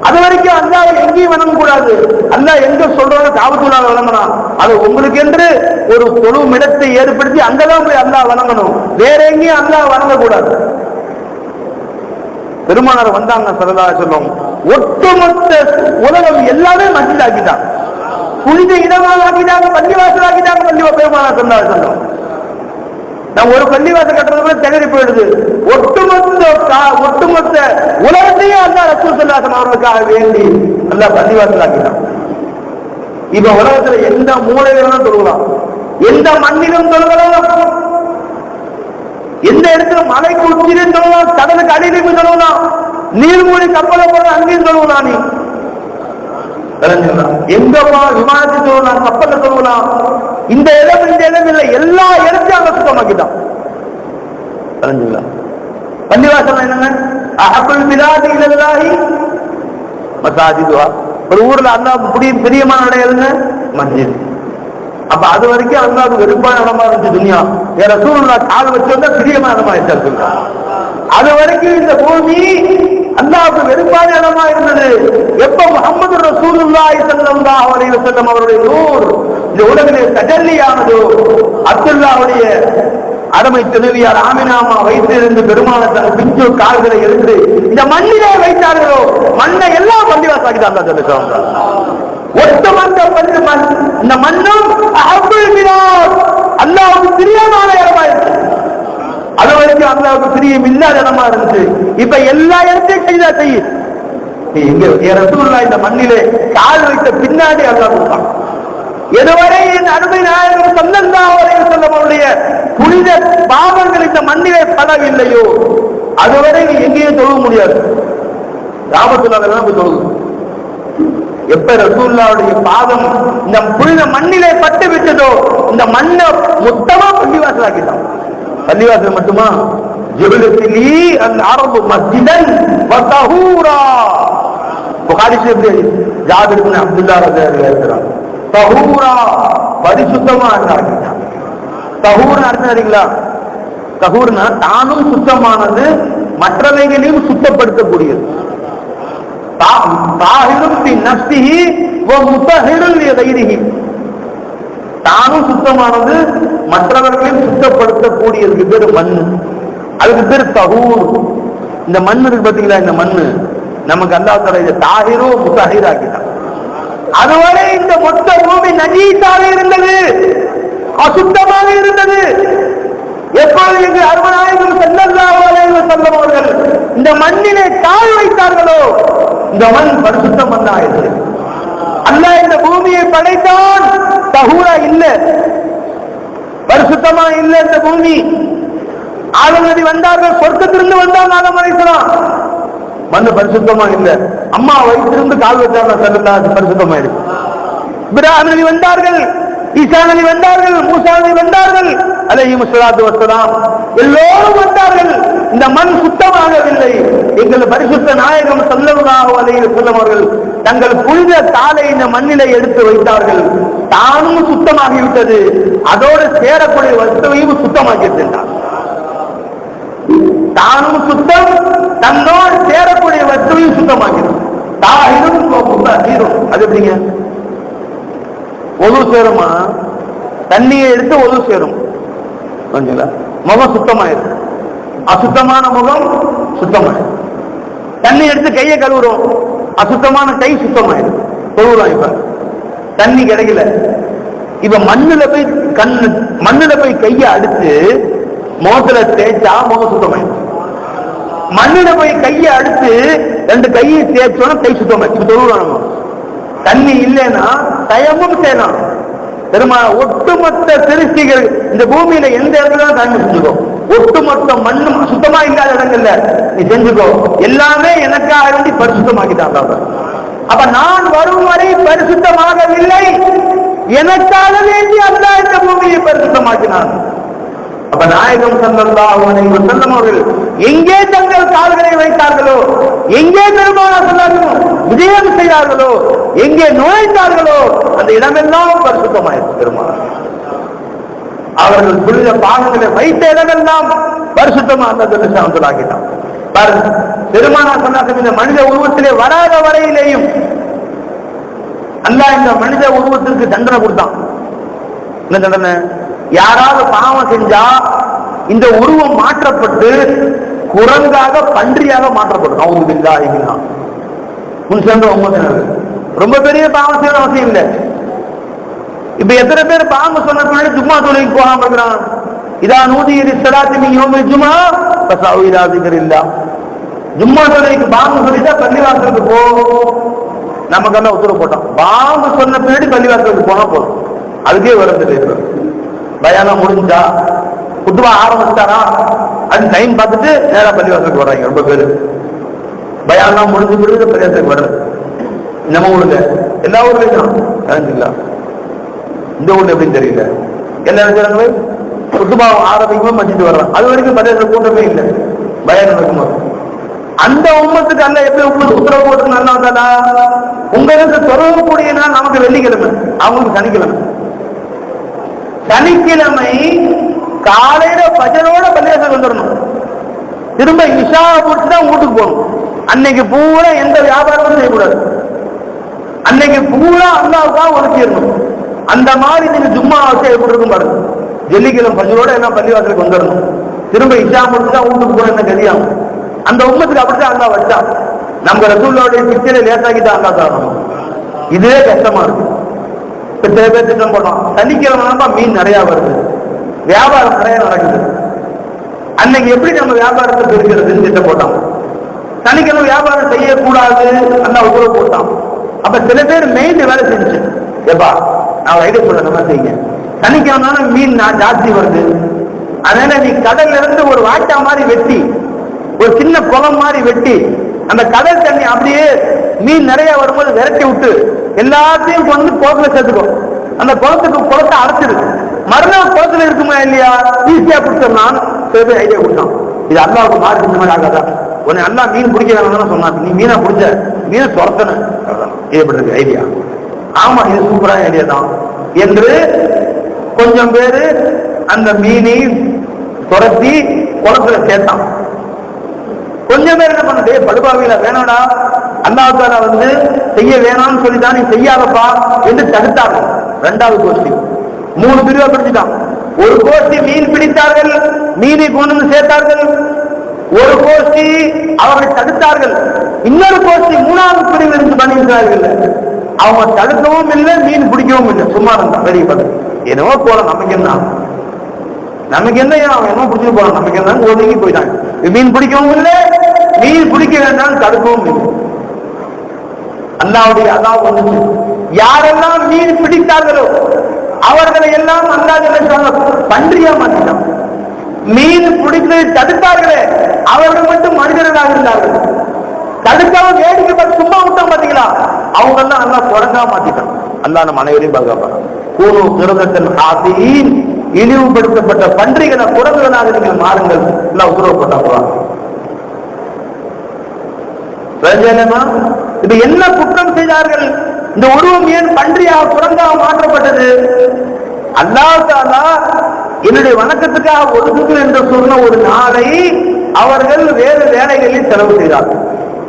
அது வரைக்கும் அல்லாஹ் எங்கேயும் வணங்க கூடாது. அல்லாஹ் எங்க சொல்றாங்க காபத்துல்லாஹ் வணங்கணும். அது உங்களுக்கு என்று ஒரு தொழும் இடத்தை ஏற்படுத்தி அங்கதான் போய் அல்லாஹ் வணங்கணும், வேற எங்கேயும் அல்லாஹ் வணங்க கூடாது. பெருமானார் வந்தாங்க ஸல்லல்லாஹு அலைஹி வஸல்லம், ஒட்டுமொத்த உலகம் எல்லாமே மஸ்ஜித் ஆக்கிட்டாங்க, புனித இடமாக ஆக்கிட்டாங்க, பள்ளிவாசல் ஆக்கிட்டாங்க. பெருமானார் ஸல்லல்லாஹு அலைஹி வஸல்லம் நான் ஒரு பள்ளிவாசல் கட்டுறதுக்குள்ள திணறி போயிடுது. ஒட்டுமொத்த உலகத்தையும் அல்லாஹ் ரசூல் ஸல்லல்லாஹு அலைஹி வஸல்லம் அவர்களுக்காக வேண்டி அல்லாஹ் பள்ளிவாசல் ஆக்கிட்டான். இப்ப உலகத்துல எந்த மூலையிலும் தொழுகலாம், எந்த மண்ணிலும் தொழுகலாம், எந்த இடத்துல மலைக்கு உச்சிலும் தொழுகலாம், கடலுக்கு அடியிலும் தொழுகலாம், நீர்மூழ்கி கப்பலை போல அங்கேயும் தொழுகலாம். நீ எங்கப்பா விமானத்தை தொழுகலாம், கப்பலை தொழுகலாம். இந்த இடம் இல்லை, எல்லா இடத்தையும் அங்க சுத்தமாக்கிட்டான். பள்ளிவாசல் என்னங்க, அஹப்புல் பிலாதி இலல்லாஹி மசாஜிதுஹா. ஒரு ஊர்ல அல்லாஹ் பிரியமான இடம் எதுங்க, மஸ்ஜித். அப்ப அது வரைக்கும் அல்லாஹ்வுக்கு வெறுப்பான இடமா இருந்துச்சு துனியா. ரசூலுல்லாஹ் கால் வச்சு வந்தா பிரியமான இடமா இருந்துச்சு. அது வரைக்கும் இந்த பூமி அல்லாஹ்வுக்கு வெறுப்பான இடமா இருந்தது. எப்ப முஹம்மது ரசூலுல்லாஹி ஸல்லல்லாஹு அலைஹி வஸல்லம் அவருடைய நூர் இந்த உலகிலே தஜல்லியானதோ, அப்துல்லாஹ்வுடைய அருமை துணைவியார் ஆமினாமா வைத்திருந்து பெருமாளை தன் பிஞ்சு கால்களை எடுத்து இந்த மண்ணிலே வைத்தார்களோ, மண்ணை எல்லாம் பள்ளிவாசாக்கிட்டாங்க. ஒட்டுமொத்த இந்த மண்ணும் அல்லாஹ்வுக்கு பிரியமான இடமா இருக்கு. அது வரைக்கும் அல்லாஹ்வுக்கு பிரியம் இல்லாத இடமா இருந்துச்சு. இப்ப எல்லா இடத்தையும் செய்தா செய்ய ரசூலுல்லாஹ் இந்த மண்ணிலே கால் வைத்த பின்னாடி அல்லாஹ் கொடுத்தான். எதுவரை என் அருமை நாயகம் ஸல்லல்லாஹு அலைஹி வஸல்லம் அவருடைய புனித பாவங்கள் இந்த மண்ணிலே படவில்லையோ அதுவரை நீ எங்கேயும் தொழ முடியாது. காபத்துல்லாஹ் போய் தொழுது. எப்ப ரசூலுல்லாஹ்வுடைய பாதம் இந்த புனித மண்ணிலே பட்டு விட்டதோ, இந்த மண்ணை மொத்தமா பள்ளிவாசல் ஆக்கிட்டான். பள்ளிவாசல் மட்டுமா, ஜுஇலத்திலி அல்-அரபு மஸ்ஜிதன் வ தஹூரா. புகாரி ஷரீஃபில் ஜாபிர் பின் அப்துல்லாஹ் ரலியல்லாஹு அன்ஹு தஹூரா, பரிசுத்தமா ஆக்கிட்டான். தஹூர்னு அர்த்தம் தெரியுங்களா? தஹூர்னா தானும் சுத்தமானது, மற்றவைகளையும் சுத்தப்படுத்தக்கூடியது. தானும் சுத்தமானது, மற்றவர்களையும் சுத்தப்படுத்தக்கூடியதுக்கு பேரு மண்ணு. அதுக்கு பேரு தஹூர். இந்த மண் இருக்கு பாத்தீங்களா, இந்த மண்ணு நமக்கு அல்லாஹ் தஆலா இதை தாஹிரு முத்தஹிர் ஆக்கிட்டான். அதுவரை இந்த மொத்த பூமி நஜீஸாக இருந்தது, அசுத்தமாக இருந்தது. எப்பொழுது இங்கு அருமநாயகம் ஸல்லல்லாஹு அலைஹி வஸல்லம் அவர்கள் இந்த மண்ணிலே கால் வைத்தார்களோ இந்த மண் பரிசுத்தம் மண்ணாயிற்று. அல்லாஹ் இந்த பூமியை படைத்தான், தஹூரா இல்ல, பரிசுத்தமா இல்ல இந்த பூமி. ஆதம் நபி வந்தார்கள், சொர்க்கத்திலிருந்து வந்தாங்க ஆதம் அலைஹிஸ்ஸலாம், மண்ணு பரிசுத்தமா இல்ல. அம்மா வயிற்றிலிருந்து கால் வச்சாங்க, ஸல்லல்லாஹு பரிசுத்தமா இருக்கு. இப்ராஹிம் நபி வந்தார்கள், ஈசா நபி வந்தார்கள், மூசா நபி வந்தார்கள் அலைஹிஸ்ஸலாத்து வஸ்ஸலாம், எல்லோரும் வந்தார்கள். இந்த மண் சுத்தமாகவில்லை. எங்கள் பரிசுத்த நாயகம் ஸல்லல்லாஹு அலைஹி வஸல்லம் அவர்கள் தங்கள் புனித காலை இந்த மண்ணிலே எடுத்து வைத்தார்கள். தானும் சுத்தமாகிவிட்டது, அதோடு சேரக்கூடிய வஸ்துவையும் சுத்தமாக்கி சென்றார். தானும் சுத்தம், தன்னோடு சேரக்கூடிய வஸ்துவையும் சுத்தமாகிறது. தாஹிரும் முத்தஹிரும். அது எப்படிங்க? ஒது சேருமா? தண்ணியை எடுத்து ஒது சேரும், முகம் சுத்தமாயிருக்கு. அசுத்தமான முகம் சுத்தமாயிருக்கு. தண்ணி எடுத்து கையை கழுவுறோம், அசுத்தமான கை சுத்தமாயிருக்கு. தொழுவுறோம். இப்ப தண்ணி கிடைக்கல, இப்ப மண்ணுல போய் கையை அடுத்து முகத்துல தேய்ச்சா முகம் சுத்தமாயிருக்கு. மண்ணில போய் கையை அடுத்து ரெண்டு கையை தேய்ச்சோன்னா கை சுத்தமாயிருக்கு. இப்ப தொழுவுறோம். தண்ணி இல்லைன்னா தயமும் செய்யலாம். பெருமா ஒட்டுமொத்த சிருஷ்டிகள் இந்த பூமியில எந்த இடத்துல தண்ணி செஞ்சுக்கோ, ஒட்டுமொத்த மண்ணும் சுத்தமா இல்லாத இடங்கள்ல நீ செஞ்சுக்கோ, எல்லாமே எனக்காக வேண்டி பரிசுத்தமாக்கிட்டாங்க. அப்ப நான் வரும் வரை பரிசுத்தமாகவில்லை, எனக்காக வேண்டி அல்லாஹ் இந்த பூமியை பரிசுத்தமாக்கினான். அப்ப நாயகம் ஸல்லல்லாஹு அலைஹி வஸல்லம் அவர்கள் எங்கே தங்கள் கால்களை வைத்தார்களோ, எங்கே பெருமானார் ஸல்லல்லாஹு விஜயம் செய்தார்களோ, எங்கே நுழைந்தார்களோ அந்த இடமெல்லாம் பரிசுத்தமாயிருக்கு. பெருமானார் அவர்கள் புனித பாதங்களை வைத்த இடமெல்லாம் பரிசுத்தமாக ஆக்கிட்டான். பெருமானார் ஸல்லல்லாஹு இந்த மனித உருவத்திலே வராத வரையிலேயும் அல்லாஹ் இந்த மனித உருவத்திற்கு தண்டனை கொடுத்தான். என்ன தண்டனை? யாராவது பாவம் செஞ்சா இந்த உருவம் மாற்றப்பட்டு குரங்காக பன்றியாக மாற்றப்படும். அவங்க பில்லாஹினா முன் சென்ற ரொம்ப பெரிய பாவம் செய்ய அவசியம் இல்லை. இப்ப எத்தனை பேர் பாவம் சொன்ன பின்னாடி ஜும்மா தொழுகைக்கு போகாம இருக்கிறான்? இதா நூதிய ஸலாத்தி மின் யௌமில் ஜும்ஆ ஃபஸஅவு இலா ஸிக்ரில்லாஹ். ஜும்மா தொழுகைக்கு பாவம் சொல்லிட்டா பள்ளிவாசலுக்கு போ. நமக்கெல்லாம் உத்தரவு போட்டோம், பாவம் சொன்ன பின்னாடி பள்ளிவாசலுக்கு போனா போதும். அதுக்கே வருது. பயானம் முடிஞ்சா குத்துவா ஆரம்பிச்சாரா அது டைம் பார்த்துட்டு நேரா பள்ளிவாசலுக்கு வர்றாங்க. ரொம்ப பேரு பயானம் முடிஞ்சு பிறகு பள்ளிவாசலுக்கு வர்றது. நம்ம ஊர்ல எல்லா ஊர்லயும் இல்ல, இந்த ஊர்ல எப்படின்னு தெரியல. எல்லா இடத்துல குத்துவா ஆரம்பிக்கும் மச்சிட்டு வர்றான். அது வரைக்கும் பள்ளிவாசல் கூட்டமே இல்லை. பயானம் நடக்கும்போது அந்த உம்மத்துக்கு அல்ல எப்படி உங்களுக்கு உத்தரவு போட்டு நல்லா வந்தாடா, உங்களுக்கு தொடர்பு கூடிய நாள் நமக்கு வெள்ளிக்கிழமை, அவங்களுக்கு சனிக்கிழமை. சனிக்கிழமை காலையில பஜரோட பள்ளிவாசல் வந்துடணும். திரும்ப இஷா போட்டு தான் வீட்டுக்கு போகணும். அன்னைக்கு பூரா எந்த வியாபாரமும் செய்யக்கூடாது. அன்னைக்கு பூரா அல்லாவுக்காக ஒதுக்கிடணும். அந்த மாதிரி நீங்க ஜும்மா வச்சு எப்படி இருக்கும் பாருங்க. வெள்ளிக்கிழமை பஜரோட எல்லாம் பள்ளிவாசலுக்கு வந்துடணும். திரும்ப இஷா போட்டு தான் வீட்டுக்கு போன என்ன கதியாகும். அந்த உம்மத்துக்கு அப்படித்தான் அல்லா வச்சா. நம்ம ரசூலுல்லாஹ்வுடைய பிச்சரை லேசாக்கிட்டு அல்லா தரணும். இதுவே கஷ்டமா இருக்கு. சில பேர் திட்டம் போடுறோம், சனிக்கிழமை மீன் நிறைய வருது, வியாபாரம் நிறைய நடக்குது, அன்னைக்கு எப்படி நம்ம வியாபாரத்தை பெருக்கிறதுன்னு திட்டம் போட்டான். சனிக்கிழமை வியாபாரம் செய்யக்கூடாது அந்த உத்தரவு போட்டான். அப்ப சில பேர் மெயின் வேலை செஞ்சு ஏப்பா நான் ஐடியா சொல்ல செய்யுங்க, சனிக்கிழமை மீன் ஜாஸ்தி வருது, அதனால நீ கடல்ல இருந்து ஒரு வாட்டா மாதிரி வெட்டி ஒரு சின்ன குளம் மாதிரி வெட்டி அந்த கடல் தண்ணி அப்படியே மீன் நிறைய வரும்போது விரட்டி விட்டு எல்லாத்தையும் கொண்டு குளத்துல சேர்த்துக்கோ. அந்த குளத்தை அடைச்சிரு, மறுநாள் குளத்துல இருக்குமா இல்லையா ஈஸியா பிடிச்சோம்னான். சில பேர் ஐடியா கொடுத்தான். இது அல்லாவுக்கு மாறி இந்த மாதிரி ஆகாதா, உன்னை அல்லா மீன் பிடிக்க வேணும்னு சொன்னான். நீ மீனை பிடிச்ச மீனை துரத்தன, இது எப்படி இருக்கு ஐடியா? ஆமா இது சூப்பரான ஐடியா தான் என்று கொஞ்சம் பேரு அந்த மீனை துரத்தி குளத்துல சேர்த்தான். கொஞ்சம் பேர் என்ன பண்ணே, படுபாவில வேணாடா, அல்லாஹ் தஆலா செய்ய வேணாம்னு சொல்லிதான், நீ செய்யாதப்பா என்று தடுத்தார்கள். இரண்டாவது கோஷ்டி 3 பிரிவா பிடிச்சிட்டான். ஒரு கோஷ்டி மீன் பிடித்தார்கள், மீனை கொண்டு வந்து சேர்த்தார்கள். ஒரு கோஷ்டி அவர்கள் தடுத்தார்கள். இன்னொரு கோஷ்டி 3வது பிரிவு இருந்து பண்ணியிருக்கிறார்கள். அவங்க தடுக்கவும் இல்லை, மீன் பிடிக்கவும் இல்லை, சும்மா இருந்தான். பெரிய பதவி என்னவோ போல, நமக்கு என்ன அவன் என்ன பிடிச்சிட்டு போறான், நமக்கு என்ன ஒதுங்கி போயிட்டாங்க. மீன் பிடிக்கவும் இல்லை, மீன் பிடிக்க வேண்டாம் தடுக்கவும் இல்லை. அல்லாஹ்வுடைய அதாப் வந்துச்சு. யாரெல்லாம் மீன் பிடித்தார்களோ அவர்களை எல்லாம் அல்லாஹ் பன்றியா மாற்றினான். மீன் பிடித்ததை தடுத்தார்களே அவர்கள் மட்டும் மனிதர்களாக இருந்தார்கள். தடுக்காம வேடிக்கை பார்த்து சும்மா விட்டான் பாத்தீங்களா, அவங்க எல்லாம் நல்லா குரங்கா மாத்திட்டான். அல்லாஹ் நம்ம அனைவரையும் பாதுகாப்பாங்க. கூனு கிரதத்தன் ஹாசியின், இழிவுபடுத்தப்பட்ட பன்றிகளை குரங்குகளாக நீங்கள் மாறுங்கள் எல்லாம் உத்தரவுப்பட்டாங்க. இது என்ன குற்றம் செய்தார்கள்? இந்த உருவம் ஏன் பன்றியாக குரங்காக மாற்றப்பட்டது? அல்லாஹ் தஆலா என்னுடைய வணக்கத்துக்காக ஒதுக்குங்கள் என்று சொன்ன ஒரு நாளை அவர்கள் வேறு வேலைகளில் செலவு செய்தார்கள்.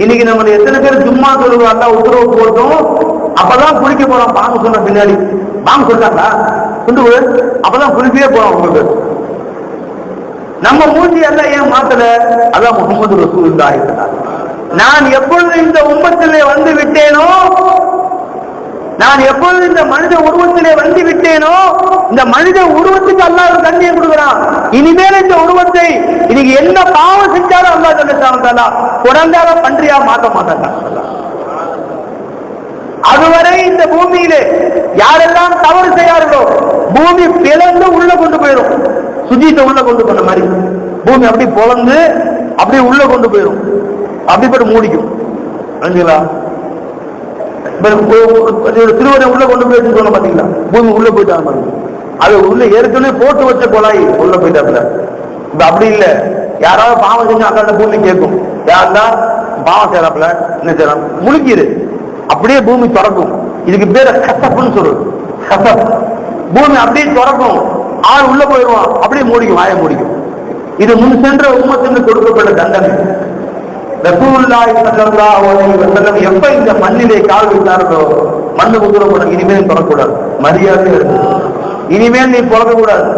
இன்னைக்கு நம்ம எத்தனை பேர் சும்மா சொல்லுவாங்க, உத்தரவு போட்டோம் அப்பதான் குளிக்க போறோம், பாங்க சொன்ன பின்னாடி பாங்க சொல்றாங்களா கொண்டு அப்பதான் குளிக்கவே போறோம். உங்களுக்கு நம்ம மூஞ்சி எல்லாம் ஏன் மாத்தல? அதான் முகமது ரசூலுல்லாஹி நான் எப்பொழுது இந்த உம்மத்திலே வந்து விட்டேனோ, நான் எப்பொழுது இந்த மனித உருவத்திலே வந்து விட்டேனோ, இந்த மனித உருவத்துக்கு அல்லாஹ் ஒரு கண்ணியம் கொடுக்கிறான். இனிமேல் இந்த உருவத்தை இன்னைக்கு என்ன பாவம் செஞ்சாலும் அல்லாஹ் ஜல்லல்லாஹு குரங்காக பன்றியா மாற்ற மாட்டாங்க. அதுவரை இந்த பூமியிலே யாரெல்லாம் தவறு செய்யார்களோ பூமி பிளந்து உள்ள கொண்டு போயிடும். சுஜித்தை உள்ள கொண்டு போன மாதிரி பூமி அப்படி பொளந்து அப்படியே உள்ள கொண்டு போயிடும், அப்படிப்பட்ட மூடிக்கும். திருவரை உள்ள கொண்டு போயிட்டு சொன்ன பாத்தீங்களா, பூமி உள்ள போயிட்டாங்க. அது உள்ள ஏற்கனவே போட்டு வச்ச குழாய் உள்ள போயிட்டாப்புல. இப்ப அப்படி இல்ல, யாராவது பாவம் செஞ்சு அக்காண்ட பூமி கேட்கும், யாருதான் பாவம் செய்யறாப்புல என்ன செய்யலாம், முழுக்கிடு, அப்படியே பூமி திறக்கும். இதுக்கு பேர கசப்புன்னு சொல்றது. கசப் பூமி அப்படியே திறக்கும், ஆள் உள்ள போயிடுவான், அப்படியே மூடிக்கும், வாய மூடிக்கும். இது முன் சென்ற உம்மத்துக்கு கொடுக்கப்பட்ட தண்டனை. ரசூலுல்லாஹி ஸல்லல்லாஹு அலைஹி வஸல்லம் எப்ப இந்த மண்ணிலே கால் வைத்தார்களோ மண்ணு உத்தரவு, இனிமேல் தொடக்கூடாது, மரியாதை இருக்கு, இனிமேல் நீ பிறக்கக்கூடாது.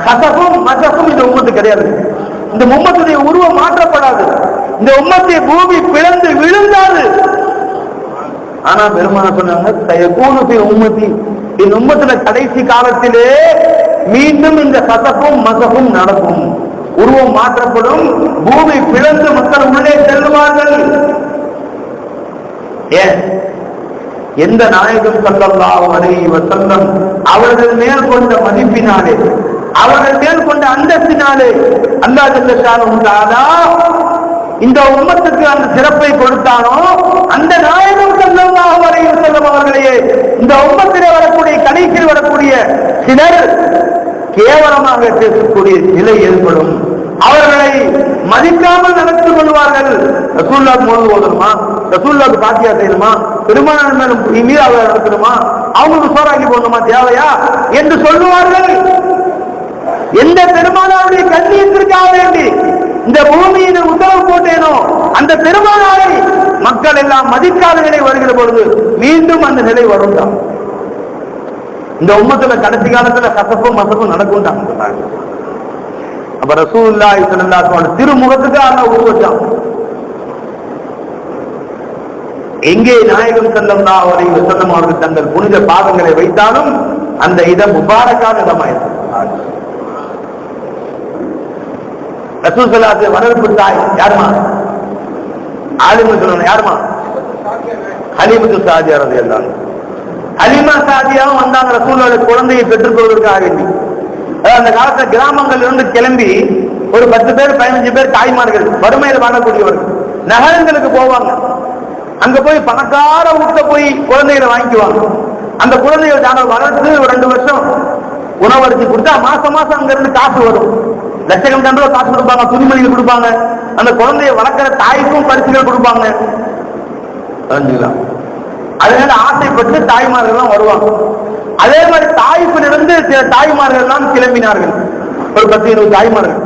கசப்பும் மசப்பும் இந்த உம்மத்து கிடையாது. இந்த உம்மத்துடைய உருவம் மாற்றப்படாது. இந்த உம்மத்தை பூமி பிளந்து விழுந்தாது. ஆனா பெருமான சொன்னாங்க, உம்மத்தி இந்த உம்மத்துல கடைசி காலத்திலே மீண்டும் இந்த கசப்பும் மசப்பும் நடக்கும், உருவம் மாற்றப்படும், பூமி பிளந்து மக்கள் உள்ளே செல்வார்கள். ஏன்? எந்த நாயகம் ஸல்லல்லாஹு அலைஹி வஸல்லம் அவர்கள் மேல் கொண்ட மதிப்பினாலே, அவர்கள் மேல் கொண்ட அந்தஸ்தினாலே அல்லாஹ் ஜல்லல்லாஹு தஆலா இந்த உம்மத்துக்கு அந்த சிறப்பை கொடுத்தானோ, அந்த நாயகம் ஸல்லல்லாஹு அலைஹி வஸல்லம் அவர்களையே இந்த உம்மத்திலே வரக்கூடிய கடைசியில் வரக்கூடிய சிலர் கேவலமாக பேசக்கூடிய நிலை ஏற்படும். அவர்களை மதிக்காமல் நடந்து கொள்வார்கள். ரசூலுல்லாஹ் மோது ஓதணுமா, ரசூலுல்லாஹ் பாத்தியா செய்யணுமா, பெருமானார் மேலும் மீது அவரை நடத்தணுமா, அவங்களுக்கு சோறாக்கி போடணுமா, தேவையா என்று சொல்லுவார்கள். எந்த பெருமானாருடைய கண்ணியத்திற்காக வேண்டி இந்த பூமியில் உத்தரவு போட்டேனோ அந்த பெருமானாரை மக்கள் எல்லாம் மதிக்காத நிலை வருகிற பொழுது மீண்டும் அந்த நிலை வரும் தான். இந்த உம்மத்துல கடைசி காலத்துல கசப்பும் மசப்பும் நடக்கும் தான் சொன்னாங்க. அப்ப ரசூலுல்லாஹி ஸல்லல்லாஹு அலைஹி வஸல்லம் திருமுகத்துக்கு அல்லாஹ் உருவச்சான். எங்கே நாயகம் ஸல்லல்லாஹு அலைஹி வஸல்லம் அவர்கள் தங்கள் புனித பாதங்களை வைத்தாலும் அந்த இடம் முபாரக்கான இடமாயிருக்கும். ரசூல் ஸல்லல்லாஹு அலைஹி வஸல்லம் வரவேற்பு தாய் யாருமா? ஆலிம் சொல்லணும், யாருமா? ஹலீமத்து சாதியா ரலியல்லாஹு அன்ஹா. ஹலீமா சாதியாவும் வந்தாங்க ரசூலுல்லாஹி குழந்தையை பெற்றுக்கொள்வதற்காக வேண்டி. அந்த காலத்துல கிராமங்கள் இருந்து கிளம்பி ஒரு 10 பேர் 15 பேர் தாய்மார்கள் வறுமையில் வாழக்கூடியவர்கள் நகரங்களுக்கு போவாங்க. அங்க போய் பணக்கார வீட்டுல போய் குழந்தைகளை வாங்கிக்குவாங்க. அந்த குழந்தைகளை நாங்கள் வளர்த்து ஒரு 2 வருஷம் உணவரிசி கொடுத்தா மாசம் மாசம் அங்க இருந்து காசு வரும். லட்சக்கணக்கான ரூபாய் காசு கொடுப்பாங்க, துணிமணிகள் கொடுப்பாங்க. அந்த குழந்தைய வளர்க்கிற தாய்க்கும் பரிசுகள் கொடுப்பாங்க. அதனால ஆசைப்பட்டு தாய்மார்கள் எல்லாம் வருவாங்க. அதே மாதிரி தாய்ப்பிலிருந்து சில தாய்மார்கள் எல்லாம் கிளம்பினார்கள். ஒரு 10-20 தாய்மார்கள்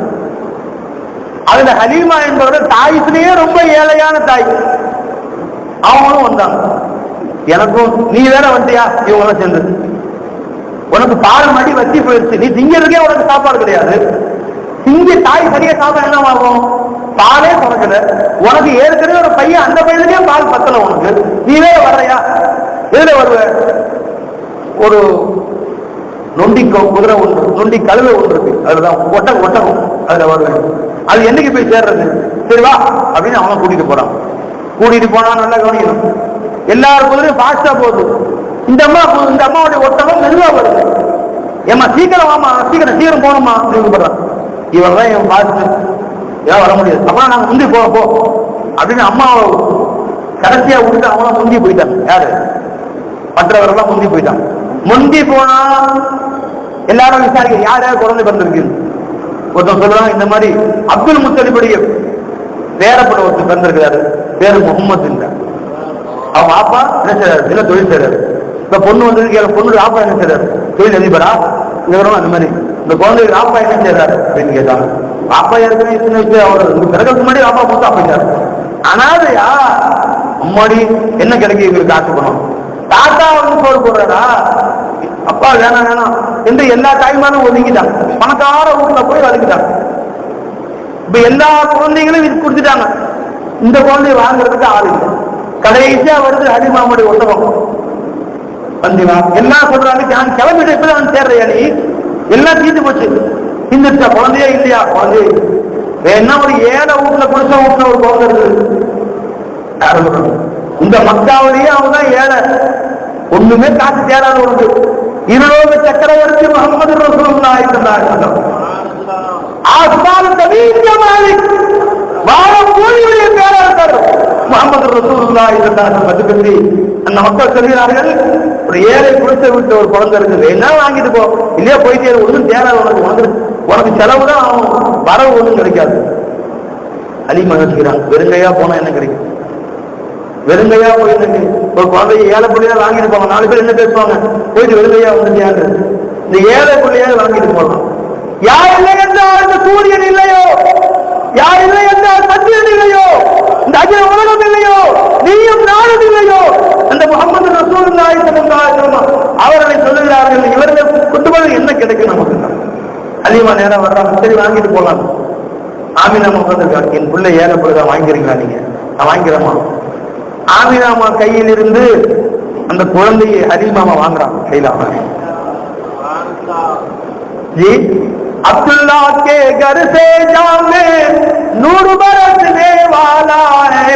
அதுல ஹலீமா என்பவர்கள் தாயிலேயே ரொம்ப ஏழையான தாய். அவங்களும் வந்தாங்க. எனக்கும் நீ வேற வந்தியா, இவங்களாம் சேர்ந்து உனக்கு பால் மடி வத்தி போயிடுச்சு, நீ திங்கிறதுக்கே உனக்கு சாப்பாடு கிடையாது, திங்க தாய் சரியா சாப்பிட என்ன ஆகும், பாலே தொடக்கல, உனக்கு ஏற்கனவே ஒரு பையன், அந்த பையனுக்கே பால் பத்தல, உனக்கு நீ வேற வர்றையா, எதுல வருவ? ஒரு நொண்டி குதிரை ஒன்று, நொண்டி கழுதை ஒன்று இருக்கு, அதுலதான் ஒட்டகம், அதுல வருவேன். அது என்னைக்கு போய் சேர்றது? சரி வா அப்படின்னு அவனை கூட்டிட்டு போறான். கூட்டிட்டு போனா நல்லா கவனிக்கணும், எல்லாரும் குதிரையும் ஃபாஸ்டா போகுது, இந்த அம்மாவுடைய ஒட்டகம் மெதுவா வருது. ஏமா சீக்கிரம் வாமா, சீக்கிரம் போகணுமா அப்படின்னு போடுறான். இவன் தான் இவன் பார்த்து ஏன் வர முடியாது, அப்புறம் நாங்க முந்தி போ அப்படின்னு அம்மாவை கடைசியா விட்டு அவனா முந்தி போயிட்டாங்க. யாரு? மற்றவர்கள் முந்தி போயிட்டாங்க. முந்தி போனா எல்லாரும் விசாரிக்க யார் யார் குழந்தை பிறந்திருக்கு. ஒருத்தன் சொல்றான், இந்த மாதிரி அப்துல் முத்தலிபுடைய பேரப்பட ஒருத்தர் பிறந்திருக்கிறாரு, பேரு முகமது. அவங்க அப்பா என்ன செய்யறாரு, என்ன தொழில் செய்யறாரு. இந்த பொண்ணு வந்து பொண்ணு ஆப்பா என்ன செய்யறாரு, தொழில் அதிபரா. இவரும் அந்த மாதிரி இந்த குழந்தைக்கு ஆப்பா என்ன செய்யறாரு அப்படின்னு கேட்டாங்க. ஆப்பா ஏற்கனவே சின்ன வயசு அவர் பிறகு முன்னாடி ஆப்பா மூத்தா போயிட்டாரு. அனாதையா, அம்மாடி என்ன கிடைக்க இவங்களுக்கு ஆசைப்படும். தாத்தா வந்து சோறு போடுறாரா, அப்பா வேணாம் என்று எல்லா தாய்மாரும் ஒதுக்கிட்டாங்க. பணக்கார வீட்டுல போய் வதக்கிட்டாங்க. இப்ப எல்லா குழந்தைகளும் இது கொடுத்துட்டாங்க. இந்த குழந்தைய வாங்குறதுக்கு ஆள் இல்லை. கடைசியா வருது ஹலிமாவுடைய ஒட்டகம். வந்தீங்களா எல்லாம் சொல்றாங்க, நான் கிளம்பிட்டு இப்பதான் சேர்றையா, நீ எல்லாம் தீர்ந்து போச்சு. இந்த குழந்தையே இல்லையா, குழந்தையே வேணா ஒரு ஏழை வீட்டுல குடிச்ச வீட்டுல ஒரு குழந்தை இருக்கு. இந்த மக்காவிலேயே அவங்கதான் ஏழை, ஒண்ணுமே காசு தேராத உனக்கு. இருளோக சக்கரவர்த்தி முகமது ரசூலுல்லாஹி ஸல்லல்லாஹு அலைஹி வஸல்லம் ஆஸ்மான் தபீய மாலிக் வாரப்போயுடைய பேரரசர் முகமது ரசூலுல்லாஹி ஸல்லல்லாஹு அலைஹி வஸல்லம். அந்த மக்கள் சொல்கிறார்கள், ஒரு ஏழை குடிசை விட்டு ஒரு குழந்தை இருக்குது, என்ன வாங்கிட்டு போ, இல்லையா போயிட்டே ஒன்றும் தேராது உனக்கு செலவு தான் ஆகும், வரவு ஒன்றும் கிடைக்காது. அலிமா நினைச்சுக்கிறான், வெறுங்கையா போனா என்ன கிடைக்கும், வெறுங்கையா போயிருக்கு. ஒரு குழந்தைய ஏழை பிள்ளையா வாங்கிட்டு போவாங்க, 4 பேர் என்ன பேசுவாங்க, போயிட்டு வெறுங்கையா வந்துட்டியாங்க. இந்த ஏழை பிள்ளையா வாங்கிட்டு போகலாம். யார் இல்லை என்றால் இந்த சூரியன் இல்லையோ, யார் இல்லை என்றால் சத்தியன் இல்லையோ, இந்த அகில உலகம் இல்லையோ, நீயும் நானும் இல்லையோ, அந்த முகமது ரசூலுல்லாஹி ஸல்லல்லாஹு அலைஹி வஸல்லம் அவர்களை சொல்லுகிறார்கள், இவர்கள் கொண்டு போய் என்ன கிடைக்கும் நமக்கு. அலிமா நேரம் வர்றாங்க, சரி வாங்கிட்டு போகலாம். ஆமினா உட்காந்துருக்காங்க, என் பிள்ளை ஏழை பிள்ளைதான் வாங்கிறீங்களா நீங்க? நான் வாங்கிறேமா. ஆமினாமா கையில் இருந்து அந்த குழந்தையை ஹலீமாமா வாங்குறாங்க கையில. जी अब्दुल्ला के घर से जामे नूर बरसने वाला है,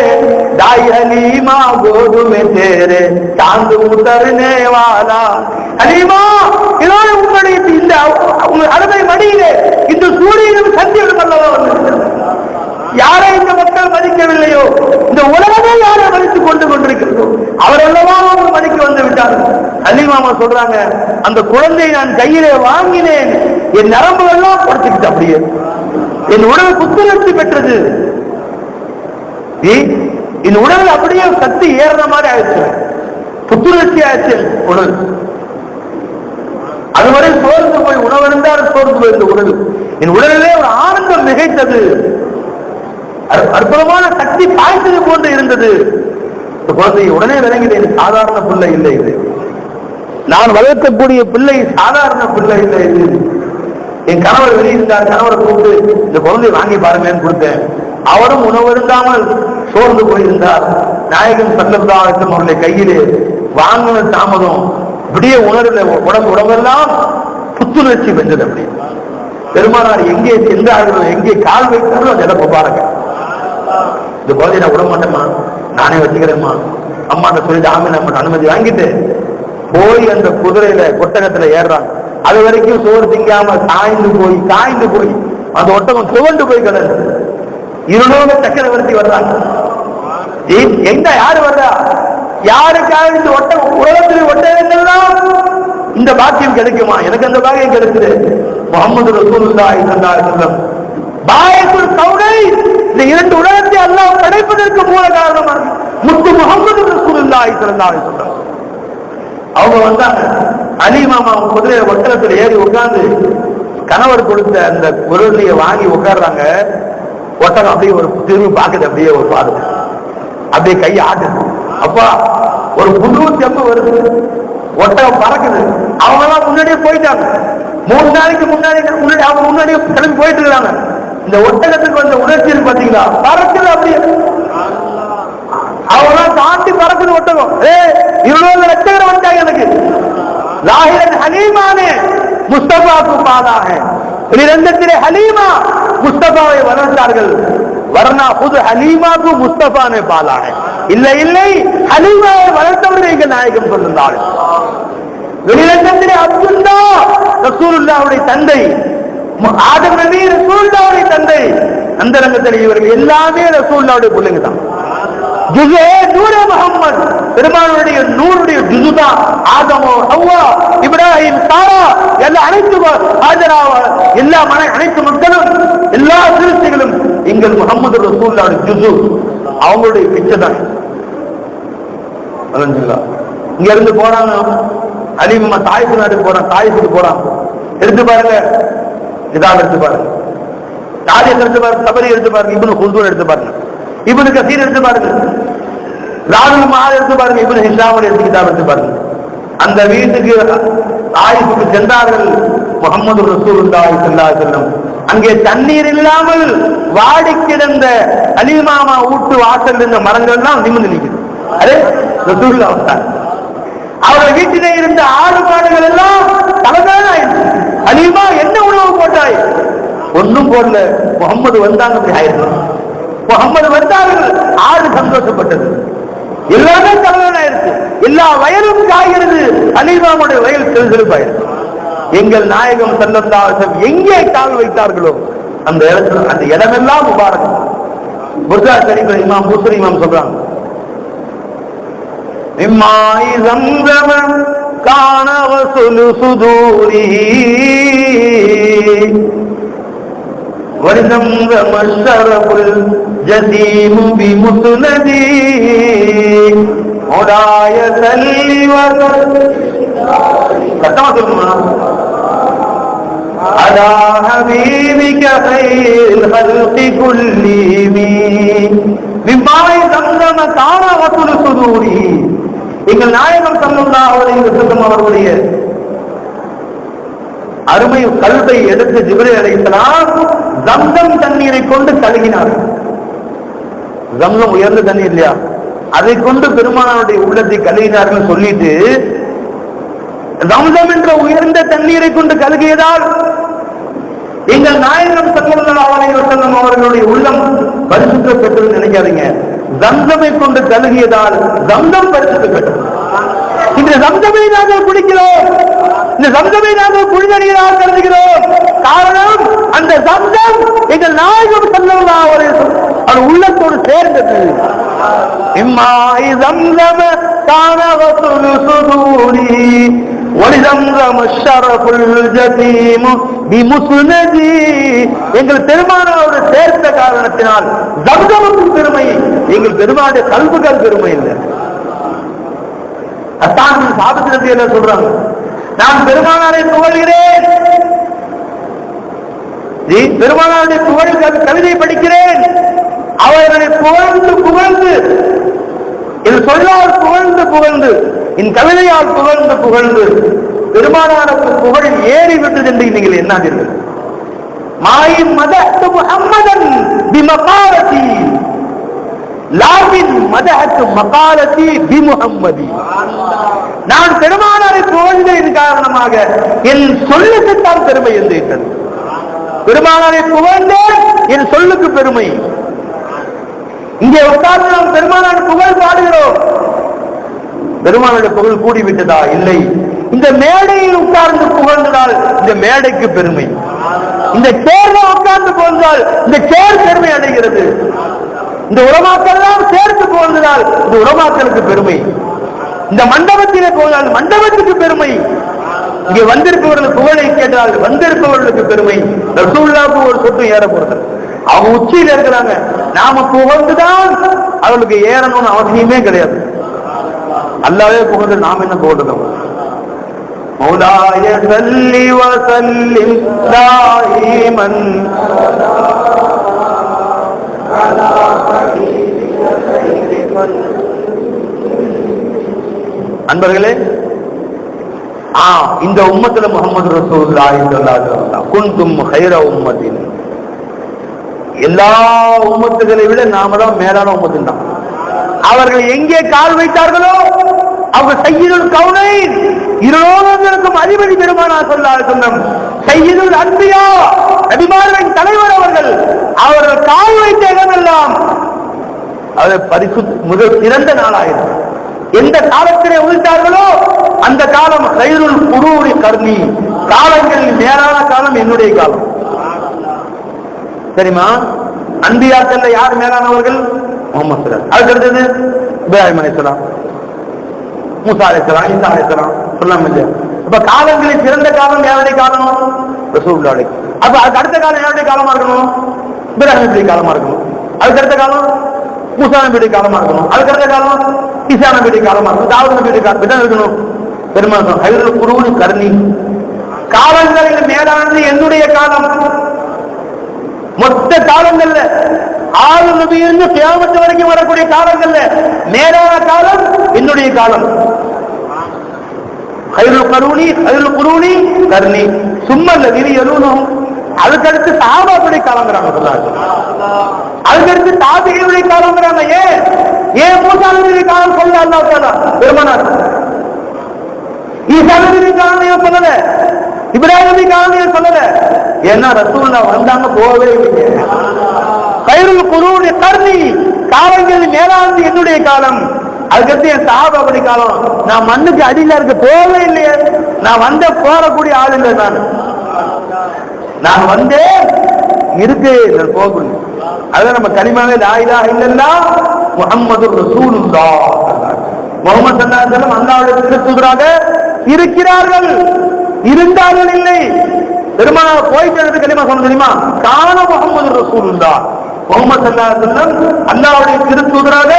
दाई हलीमा गोद में तेरे चांद उतरने वाला. हलीमा இதோட உங்களுடைய இந்த அருமை மடியிலே இந்த சூரியனும் சந்திரனும் அல்லவா வந்திருக்கிறது. யாரை இந்த மக்கள் மதிக்கவில்லையோ, இந்த உலகமே யாரை மதித்துக் கொண்டிருக்கிறதோ அவரெல்லவா அவங்க மதிக்க வந்து விட்டார்கள். ஹலீமாமா சொல்றாங்க, அந்த குழந்தையை நான் கையிலே வாங்கினேன், என் நரம்புகள்லாம் படுத்துக்கிட்டு, அப்படியே என் உடல் புத்துணர்ச்சி பெற்றது, என் உடல் அப்படியே சக்தி ஏறுற மாதிரி ஆயிடுச்சு, புத்துணர்ச்சி ஆயிடுச்சு உடல். அதுவரை சோர்ந்து போய் உணவு இருந்தால் சோர்ந்து போய் இந்த உடல், என் உடலிலே ஒரு ஆனந்தம் மிகைத்தது, அற்புதமான சக்தி பாய்ச்சது போன்று இருந்தது. குழந்தையை உடனே விளங்கினேன், சாதாரண பிள்ளை இல்லை இது, நான் வளர்க்கக்கூடிய பிள்ளை சாதாரண பிள்ளை இல்லை இது. என் கணவர் வெளியிருந்தார், கணவரை கூப்பிட்டு இந்த குழந்தையை வாங்கி பாருங்கன்னு கொடுத்தேன். அவரும் உணவு இருந்தாமல் சோர்ந்து போயிருந்தார். நாயகன் ஸல்லல்லாஹு அலைஹி வஸல்லம் அவருடைய கையிலே வாங்கின தாமதம் விடிய உணர்வுல உடம்பெல்லாம் புத்துணர்ச்சி வென்றது. அப்படி பெருமானார் எங்கே சென்றார்களோ, எங்கே கால் வைத்தார்களோ அந்த இடம் பாருங்க. இந்த குழந்தைய நான் விட மாட்டேம்மா, நானே வச்சுக்கிறேம்மா, அம்மாட்ட சொல்லிட்டு ஆமினா அம்மாட்ட அனுமதி வாங்கிட்டு போய் அந்த குதிரையில கொட்டகத்துல ஏறுறாங்க. அது வரைக்கும் சோறு திங்காம காய்ந்து போய் அந்த ஒட்டகம் துவண்டு போய் கிடந்து இருளோக சக்கரவர்த்தி வர்றாங்க. எங்க யாரு வர்றா, யாருக்காக இந்த ஒட்டகம் உலகத்தில் ஒட்டகங்கள்லாம் இந்த பாக்கியம் கிடைக்குமா? எனக்கு அந்த பாக்கியம் கிடைக்குது. முஹம்மது ரசூலுல்லாஹி ஸல்லல்லாஹு அலைஹி வஸல்லம் பாயத்துல் கௌனை, இந்த 2 உலகத்தை அல்லாஹ் படைப்பதற்கு மூல காரணமாக முத்து முஹம்மது ரசூலுல்லாஹி ஸல்லல்லாஹு அலைஹி வஸல்லம் அவங்க வந்தாங்க. அலிமாமா குதிரை ஒட்டகத்தில் ஏறி உட்கார்ந்து கணவர் கொடுத்த அந்த குரலையை வாங்கி உட்கார்றாங்க. ஒட்டகம் அப்படியே ஒரு திரும்பி பார்க்குது, அப்படியே ஒரு பாடு, அப்படியே கையை ஆட்டுது. அப்பா ஒரு புது செம்பு வருது, ஒட்டகம் பறக்குது. அவங்க எல்லாம் முன்னாடியே போயிட்டாங்க. 3 நாளைக்கு முன்னாடி அவங்க முன்னாடியே கிளம்பி போயிட்டு இருக்காங்க. இந்த ஒட்டகத்துக்கு வந்த உணர்ச்சி பாத்தீங்களா, பறக்குது அப்படியே. அவங்களாம் தாண்டி பறக்குது ஒட்டகம். 20 லட்சம் வந்தாங்க எனக்கு. லாஹிரன் ஹலீமானே முஸ்தபாக்கு பாதாக, வெளிரங்கத்திலே ஹலீமா முஸ்தபாவை வளர்த்தார்கள். வர்ணா புது ஹலீமாக்கு முஸ்தபானே பாலாக. இல்லை இல்லை, ஹலீமாவை வளர்த்தவர்கள் எங்கள் நாயகம் சொல்லுங்கள். வெளிரங்கத்திலே அப்துல்லா ரசூலுல்லாஹ்வுடைய தந்தை, ஆதம் நபி ரசூலுல்லாஹ்வுடைய தந்தை. அந்த ரங்கத்தில் இவர்கள் எல்லாமே ரசூலுல்லாஹ்வுடைய பிள்ளைங்க தான். ஜுஸே நூரே முஹம்மத், பெருமானுடைய நூறுடைய ஜுஸு தான். ஆதமோ ஹவ்வா இப்ராஹிம் சாரா எல்லா அனைத்து ஹாஜரா எல்லா அனைத்து மக்களும் எல்லா சிறுத்தைகளும் எங்கள் முஹம்மது ரசூலுல்லாஹ்வுடைய ஜுஸு, அவங்களுடைய பிச்சை தான். அல்ஹம்துலில்லாஹ். இங்க இருந்து போறாங்க அலிமா தாய்ப்பு நாட்டுக்கு போறான், தாய்ப்புக்கு போறான். எடுத்து பாருங்க, இதான் எடுத்து பாருங்க, தாரிக் எடுத்து பாருங்க, தபரி எடுத்து பாருங்க, இப்னு குல்தூன் எடுத்து பாருங்க, இப்னு கசீர் எடுத்து பாருங்க, ராணுவ மால் எடுத்து பாருங்க, இப்னு ஹிஷாம் எடுத்து பாருங்க. அந்த வீட்டுக்கு தாய்ப்புக்கு சென்றார்கள் முஹம்மது ரசூலுல்லாஹி ஸல்லல்லாஹு அலைஹி வஸல்லம். அங்கே தண்ணீர் இல்லாமல் வாடி கிடந்த அலிமாமா ஊட்டு வாசல் இருந்த மரங்கள் எல்லாம் நிமிர்ந்து நிற்குது. அதே ரசூலுல்லாஹ் வந்தார். அவருடைய வீட்டிலே இருந்த ஆடு மாடுகள் எல்லாம் தலைமையான அலிமா என்ன உணவு போட்டாய்? ஒன்னும் போடல. முகம்மது வந்தாங்க, அப்படி ஆயிருக்கு. முகம்மது வந்தார்கள், ஆடு சந்தோஷப்பட்டது. எல்லாமே தலைமையாயிருக்கு. எல்லா வயலும் காய்கிறது, அலிமாவுடைய வயல் செல்செலுப்பாயிருக்கு. எங்கள் நாயகம் ஸல்லல்லாஹு அலைஹி வஸல்லம் எங்கே கால் வைத்தார்களோ அந்த இடத்துல, அந்த இடமெல்லாம் முபாரக். புர்ஜா ஷரீஃப் இமாம் பூசரி இமாம் சொல்றாங்க, இம்மாய் ஸம்ஸம் கான வஸுலு சுதூரிஹி வஸம்ஸம் அஷ்ரஃபுல் ஜஸீமு பிமுஸ்னதி மௌலாய ஸல்லி கட்டமா சொல்லுமா அலா ஹபீபிக கைல் ஹல்கி குல்லிஹி இம்மாய் ஸம்ஸம் கான வஸுலு சுதூரிஹி. எங்கள் நாயகம் ஸல்லல்லாஹு அலைஹி வஸல்லம் அவர்களுடைய அருமை கல்வை எடுத்து ஜிப்ரீல் அலைஹிஸ்ஸலாம் ஜம்ஸம் தண்ணீரை கொண்டு கழுகினார்கள். ஜம்ஸம் உயர்ந்த தண்ணீர் இல்லையா, அதை கொண்டு பெருமானாருடைய உள்ளத்தை கழுகினார்கள். சொல்லிட்டு ஜம்ஸம் என்ற உயர்ந்த தண்ணீரை கொண்டு கழுகியதால் எங்கள் நாயகம் ஸல்லல்லாஹு அலைஹி வஸல்லம் அவர்களுடைய உள்ளம் பரிசுத்த பெற்றது நினைக்காதீங்க. ஜம்ஸமை கொண்டு கழுகியதால் ஜம்ஸம் பரிசுத்த பெற்றது. இந்த ஜம்ஸமை நாங்கள் குடிக்கிறோம், இந்த ஜம்ஸமை நாங்கள் புனிதநீராக கருதுகிறோம். காரணம், அந்த ஜம்ஸம் எங்கள் நாயகம் ஸல்லல்லாஹு அலைஹி வஸல்லம் அவர் உள்ளத்தோடு சேர்ந்தது. இம்மாய் ஸம்ஸம் கான வஸுலு சுதூரி வலிஸம்ஸம் அஷ்ரஃபுல் ஜஸீமு பிமுஸ்னதி. எங்கள் பெருமானாரோடு சேர்ந்த காரணத்தினால் ஜம்ஸமுக்கு பெருமை, எங்கள் பெருமானுடைய கல்புகள் பெருமை இல்லை. அத்தான் சாபித்திரத்தை என்ன சொல்றாங்க, நான் பெருமானாரை புகழ்கிறேன், பெருமானாருடைய புகழ் கவிதை படிக்கிறேன், அவர்களை புகழ்ந்து புகழ்ந்து என் சொல்லால் புகழ்ந்து புகழ்ந்து என் கவிதையால் புகழ்ந்து புகழ்ந்து பெருமானாருக்கு புகழில் ஏறிவிட்டது என்று நீங்கள் எண்ணாதீர்கள். மாயின் மதஹ்து முஹம்மதன் பிமகாலதி லாகின் மதஹ்து மகாலதி பிமுஹம்மதி. நான் பெருமானாரை புகழ்ந்ததின் காரணமாக என் சொல்லுக்குத்தான் பெருமை என்று. பெருமானாரை புகழ்ந்தேன், என் சொல்லுக்கு பெருமை. இங்கே உட்கார்ந்து நாம் பெருமானார் புகழ் பாடுகிறோம், பெருமானுடைய புகழ் கூடிவிட்டதா? இல்லை. இந்த மேடையில் உட்கார்ந்து புகழ்ந்ததால் இந்த மேடைக்கு பெருமை. இந்த சேர்ல உட்கார்ந்து புகழ்ந்தால் இந்த சேர் பெருமை அடைகிறது. இந்த உலமாக்கள் எல்லாம் சேர்த்து புகழ்ந்ததால் இந்த உலமாக்களுக்கு பெருமை. இந்த மண்டபத்திலே போனால் மண்டபத்துக்கு பெருமை. இங்கே வந்திருப்பவர்கள் புகழை கேட்டால் வந்திருப்பவர்களுக்கு பெருமை. ரசூலுல்லாஹ்வுக்கு ஒரு சொட்டு ஏற போறது, அவங்க உச்சியில் இருக்கிறாங்க. நாம புகழ்ந்துதான் அவர்களுக்கு ஏறணும்னு அவசியமே கிடையாது. அல்லாஹ்வே புகழ்ந்து நாம் என்ன புகழ்றோம்? மௌலாய ஸல்லி வ ஸல்லிம் தாயிமன் அன்பர்களே, இந்த உம்மத்துல முஹம்மது ரசூலுல்லாஹி ஸல்லல்லாஹு அலைஹி வஸல்லம் குன்தும் கைர உம்மத்தின், எல்லா உம்மத்துகளை விட நாம தான் மேலான உம்மத்தின் தான். அவர்கள் எங்கே கால் வைத்தார்களோ அவங்க சையதுல் கௌனைன், இருலோகங்களுக்கும் அதிபதி பெருமானார் ஸல்லல்லாஹு அலைஹி வஸல்லம், சையதுல் அன்பியா, நபிமார்களின் தலைவர் அவர்கள் கால் வைத்த இடமெல்லாம் அது மிக சிறந்த நாளாயிரம். எந்த காலத்திலே உதித்தார்களோ அந்த காலம் கைருல் குரூரி கர்ணி, காலங்களில் மேலான காலம் என்னுடைய காலம். தெரியுமா? அன்பியாக்கள் யார் மேலானவர்கள்? முஹம்மது ஸல்லல்லாஹு அலைஹி வஸல்லம். அதுக்கு அடுத்தது இப்ராஹிம் அலைஹிஸ்ஸலாம், மூசா அலைஹிஸ்ஸலாம், ஈசா அலைஹிஸ்ஸலாம் சொல்லலாம் இல்லையா? அப்ப காலங்களில் சிறந்த காலம் யாருடைய காலம்? ரசூலுல்லாஹி. அப்ப அதுக்கு அடுத்த காலம் யாருடைய காலமா இருக்கணும்? இப்ராஹிமுடைய காலமா இருக்கணும். அதுக்கு அடுத்த காலம் மூசா நபியுடைய காலமா இருக்கணும். அதுக்கு அடுத்த காலம் ஈசா நபியுடைய காலமா இருக்கணும். தாவூத் நபியுடைய காலம் இருக்கணும். பெருமாள் கைருல் குரூரி கர்ணி, காலங்களில் மேலானது என்னுடைய காலம். மொத்த காலங்கள்ல ஆறு நபி இருந்து கியாமத் வரைக்கும் வரக்கூடிய காலங்கள்ல மேலான காலம் என்னுடைய காலம். கைருல் குரூனி கர்ணி சும்மல்ல விரி எழுணும். அதுக்கடுத்து சஹாபாக்களுடைய காலங்கிறாங்க, அதுக்கடுத்து தாபிஈன்களுடைய காலங்கிறாங்க. ஏன் மூசா நபியுடைய காலம் சொல்ல அல்லாஹ் தஆலா பெருமானார்? ஈசா நபியுடைய காலம் சொல்லல, இப்ராஹிம் நபி காலம் சொல்லல. ஏன்னா ரசூலுல்லாஹ் வந்தாங்க, போகவே இல்லை. கைருல் குரூனி கர்ணி, காலங்கள் மேலானது என்னுடைய காலம். அதுக்கடுத்து என் சஹாபாக்களுடைய காலம். நான் மண்ணுக்கு அடியில இருக்க போகவே இல்லையே. நான் வந்த போறக்கூடிய ஆள் இல்லை. நான் வந்தேன் இருக்கு, போகணும். அதான் நம்ம கலிமாவே லா இலாஹ இல்லல்லாஹ் முஹம்மதுர் ரசூலுல்லாஹ். முஹம்மது ஸல்லல்லாஹு அலைஹி வஸல்லம் அல்லாஹ்வுடைய திருத்தூதராக இருக்கிறார்கள், இருந்தார்கள் இல்லை. பெருமானார் போயிட்டு கலிமா சொன்ன தெரியுமா? கான முஹம்மது ரசூலுல்லாஹ், முஹம்மது ஸல்லல்லாஹு அலைஹி வஸல்லம் அல்லாஹ்வுடைய திருத்தூதராக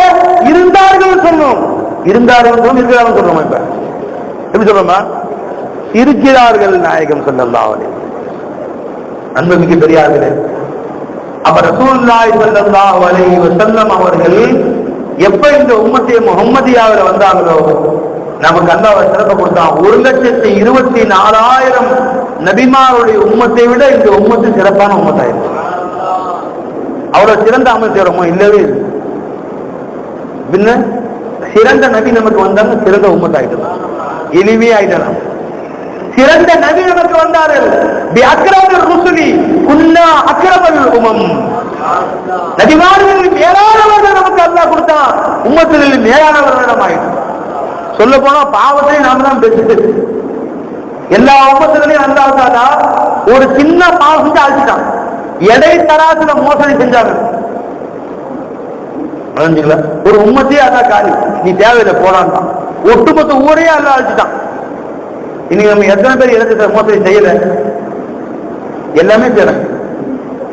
இருந்தார்கள் சொன்னோம். இருந்தார்கள் சொன்னோம், இருக்கிறார்கள் சொல்றோம். இப்ப எப்படி சொல்றோமா? இருக்கிறார்கள் நாயகம் ஸல்லல்லாஹு அலைஹி வஸல்லம். அன்புமிக்க பெரியார்களே, அப்ப ரசூலுல்லாஹி ஸல்லல்லாஹு அலைஹி வஸல்லம் அவர்கள் எப்ப இந்த உம்மத்தை முஹம்மதியாவில வந்தாங்களோ நமக்கு அல்லாஹ் சிறப்பு கொடுத்தான். 1,24,000 நபிமாருடைய உம்மத்தை விட இந்த உம்மத்து சிறப்பான உம்மத்தாயிருக்கு. அவ்வளவு சிறந்த அமல் செய்யறோமோ? இல்லவே இல்லை. பின்ன சிறந்த நபி நமக்கு வந்தாங்க, சிறந்த உம்மத்தாயிட்டு எளிவே ஆயிட்டலாம். சிறந்த நபி நமக்கு வந்தார்கள். நபிமார்கள் மேலானவர்கள் நமக்கு அல்லாஹ் கொடுத்தான். உம்மத்தில் மேலானவர்களிடம் ஆயிடும். சொல்ல போனா பாவத்தையும் நாம தான் பேசிட்டு எல்லா உம்மத்திலையும் அல்லாஹ் தஆலா ஒரு சின்ன பாவம் செஞ்சு அழிச்சிட்டான். எடை தராசுல மோசடி செஞ்சாங்க. ஒரு உம்மத்தையே அல்லாஹ் காலி, நீ தேவையில்லை போலான் தான். ஒட்டுமொத்த ஊரையே அல்லாஹ் அழிச்சிட்டான். இன்னைக்கு நம்ம எத்தனை பேர் இடத்துல மோசடி செய்யல? எல்லாமே செய்யறாங்க.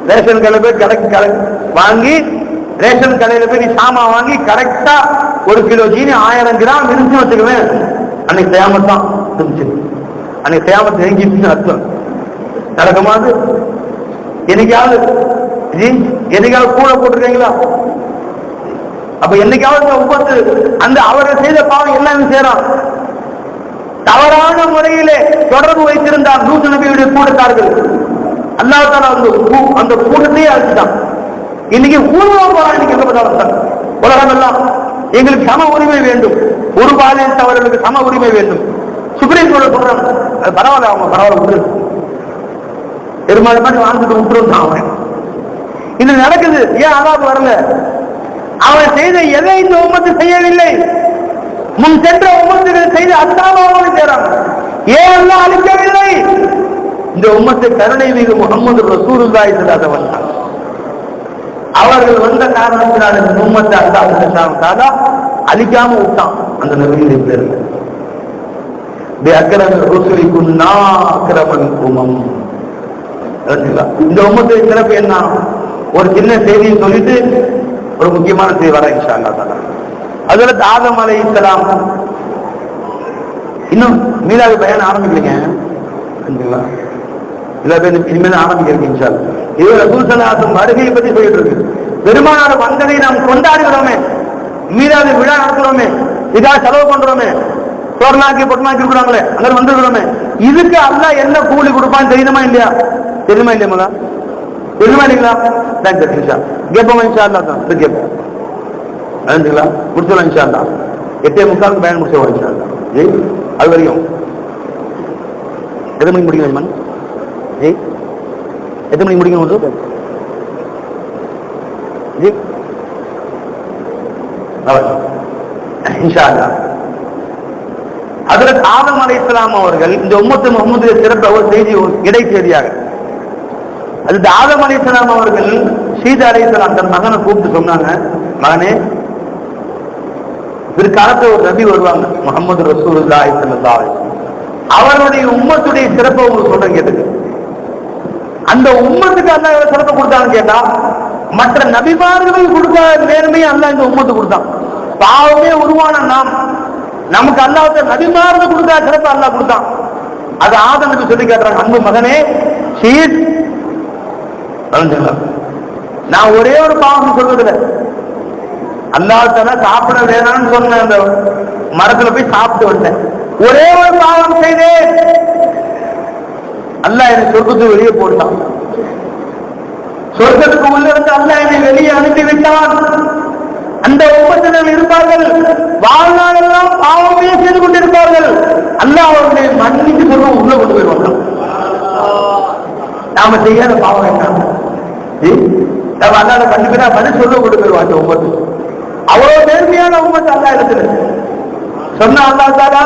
ரேஷன் கடையில போய் கடைக்கு வாங்கி, ரேஷன் கடையில போய் நீ சாமான் வாங்கி கரெக்டா 1 கிலோ ஜீனி 1000 கிராம் இருந்து வச்சுக்குவேன். அன்னைக்கு கியாமத் தான் இருந்துச்சு. அன்னைக்கு கியாமத் நெருங்கிட்டு அர்த்தம். நடக்குமாது? என்னைக்காவது கூட போட்டிருக்கீங்களா? அப்ப என்னைக்காவது உப்பத்து அந்த அவர்கள் செய்த பாவம் எல்லாமே செய்யறான். தவறான முறையிலே தொடர்பு வைத்திருந்தார் லூத் நபியுடைய கூட்டத்தார்கள். அல்லாஹ் தஆலா அந்த கூட்டத்தையே அழிச்சிட்டான். இன்னைக்கு ஊர்வலம் போறான். இன்னைக்கு எங்க உலகம் எல்லாம் எங்களுக்கு சம உரிமை வேண்டும், ஒரு பாலியத்தவர்களுக்கு சம உரிமை வேண்டும். சுப்ரீம் கோர்ட் சொல்றாங்க, அது பரவாயில்ல, அவங்க பரவாயில்ல விட்டு பெருமாள் மாதிரி வாழ்ந்துட்டு விட்டுருந்தான். அவன் இது நடக்குது. ஏன் அல்லாஹ் வரல? அவன் செய்த எதை இந்த உம்மத்து செய்யவில்லை. முன் சென்ற உம்மத்துகள் செய்த அத்தாமாவோடு செய்றாங்க. ஏன் அல்லாஹ் அழிக்கவில்லை? இந்த உம்மத்தை கருணை மீது முஹம்மது ரசூலுல்லாஹி ஸல்லல்லாஹு அலைஹி வஸல்லம் அவர்கள் வந்த காரணத்தினால் இந்த உம்மத்தை அல்லாஹ் தஆலா அழிக்காம விட்டான். அந்த நபியுடைய பேர்ல இந்த உம்மத்தை சிறப்பு என்ன? ஒரு சின்ன செய்தியை சொல்லிட்டு ஒரு முக்கியமான செய்தி வர இன்ஷா அல்லாஹ் தஆலா. ஹஜ்ரத் ஆதம் அலைஹிஸ்ஸலாம் இன்னும் மீலாது பயான் ஆரம்பிக்கலைங்க. இனிமேல் ஆரம்பிக்கிறேன் இன்ஷா அல்லாஹ். இது ரசூல் ஸல்லல்லாஹு அலைஹி வஸல்லம் வருகையை பத்தி சொல்லிட்டு இருக்கு. பெருமானார் வந்ததை நாம் கொண்டாடுகிறோமே, மீறாத விழா நடத்துறோமே, இதுக்காக செலவு பண்றோமே, சோர்னாக்கி பொட்னாக்கி இருக்கிறாங்களே, அங்க வந்துருக்கிறோமே, இதுக்கு அல்லாஹ் என்ன கூலி கொடுப்பான்னு தெரியுமா இல்லையா? தெரியுமா இல்லையா? முதல்ல தெரியுமா இல்லைங்களா? கேட்போம் இன்ஷா அல்லாஹ் தான் கேட்போம். அதுங்களா முடிச்சிடலாம் இன்ஷா அல்லாஹ். 8:45 பயன் முடிச்சோம் இன்ஷா அல்லாஹ். அது வரையும் எத்தனை மணிக்கு முடிக்கணும் ஐமன்? எத்தனை மணிக்கு முடிக்கணும்? இன்ஷா அல்லாஹ். ஹஜ்ரத் ஆதம் அலைஹிஸ்ஸலாம் அவர்கள் இந்த உம்மத்து முஹம்மதுடைய சிறப்பு ஒரு செய்தி, இடை செய்தியாக அது ஆதம் அலைஹிஸ்ஸலாம் அவர்கள் சீதா அலைஹிஸ்ஸலாம் தன் மகனை கூப்பிட்டு சொன்னாங்க, மகனே, பிற்காலத்தில் ஒரு நபி வருவாங்க, முஹம்மது ரசூலுல்லாஹி ஸல்லல்லாஹு அலைஹி வஸல்லம், அவருடைய உம்மத்துடைய சிறப்பை உங்களுக்கு சொல்றேன் கேட்டுங்க. அந்த உம்மத்துக்கு அல்லாஹ் எவ்வளவு சிறப்பு கொடுத்தான்னு கேட்டா, மற்ற நபிமார்களுக்கு கொடுத்த நேர்மையை அல்லாஹ் இந்த உம்மத்து கொடுத்தான். பாவமே உருவான நாம் நமக்கு அல்லாஹ் நபிமார்கள் கொடுத்தா சிறப்பு அல்லாஹ் கொடுத்தான். அது ஆதமுக்கு சொல்லி கேட்கிறாங்க, அன்பு மகனே, ஷீத், நான் ஒரே ஒரு பாவம் சொல்றதுல, அல்லாஹ் தஆலா சாப்பிட வேணாம்னு சொன்ன அந்த மரத்துல போய் சாப்பிட்டு வந்தேன், ஒரே ஒரு பாவம் செய்தேன், அல்லாஹ் என்னை சொர்க்கத்துக்கு வெளியே போட்டான். சொர்க்கத்துக்கு உள்ள இருந்து அல்லாஹ் என்னை வெளியே அனுப்பிவிட்டான். அந்த உம்மத்தினர் இருப்பார்கள், வாழ்நாளெல்லாம் பாவமே செய்து கொண்டிருப்பார்கள், அல்லாஹ் அவர்களை மன்னித்து சொல்ல உள்ள கொண்டு போயிருவாங்க. நாம செய்யாத பாவம் என்ன? நம்ம அல்லாத கண்டிப்பா பதில் சொல்ல கொண்டு போயிருவாங்க. உம்மத்து அவ்வளவு நேர்மையான உம்மத்து அல்லாஹ் இடத்துல சொன்னா அல்லாஹ் தாலா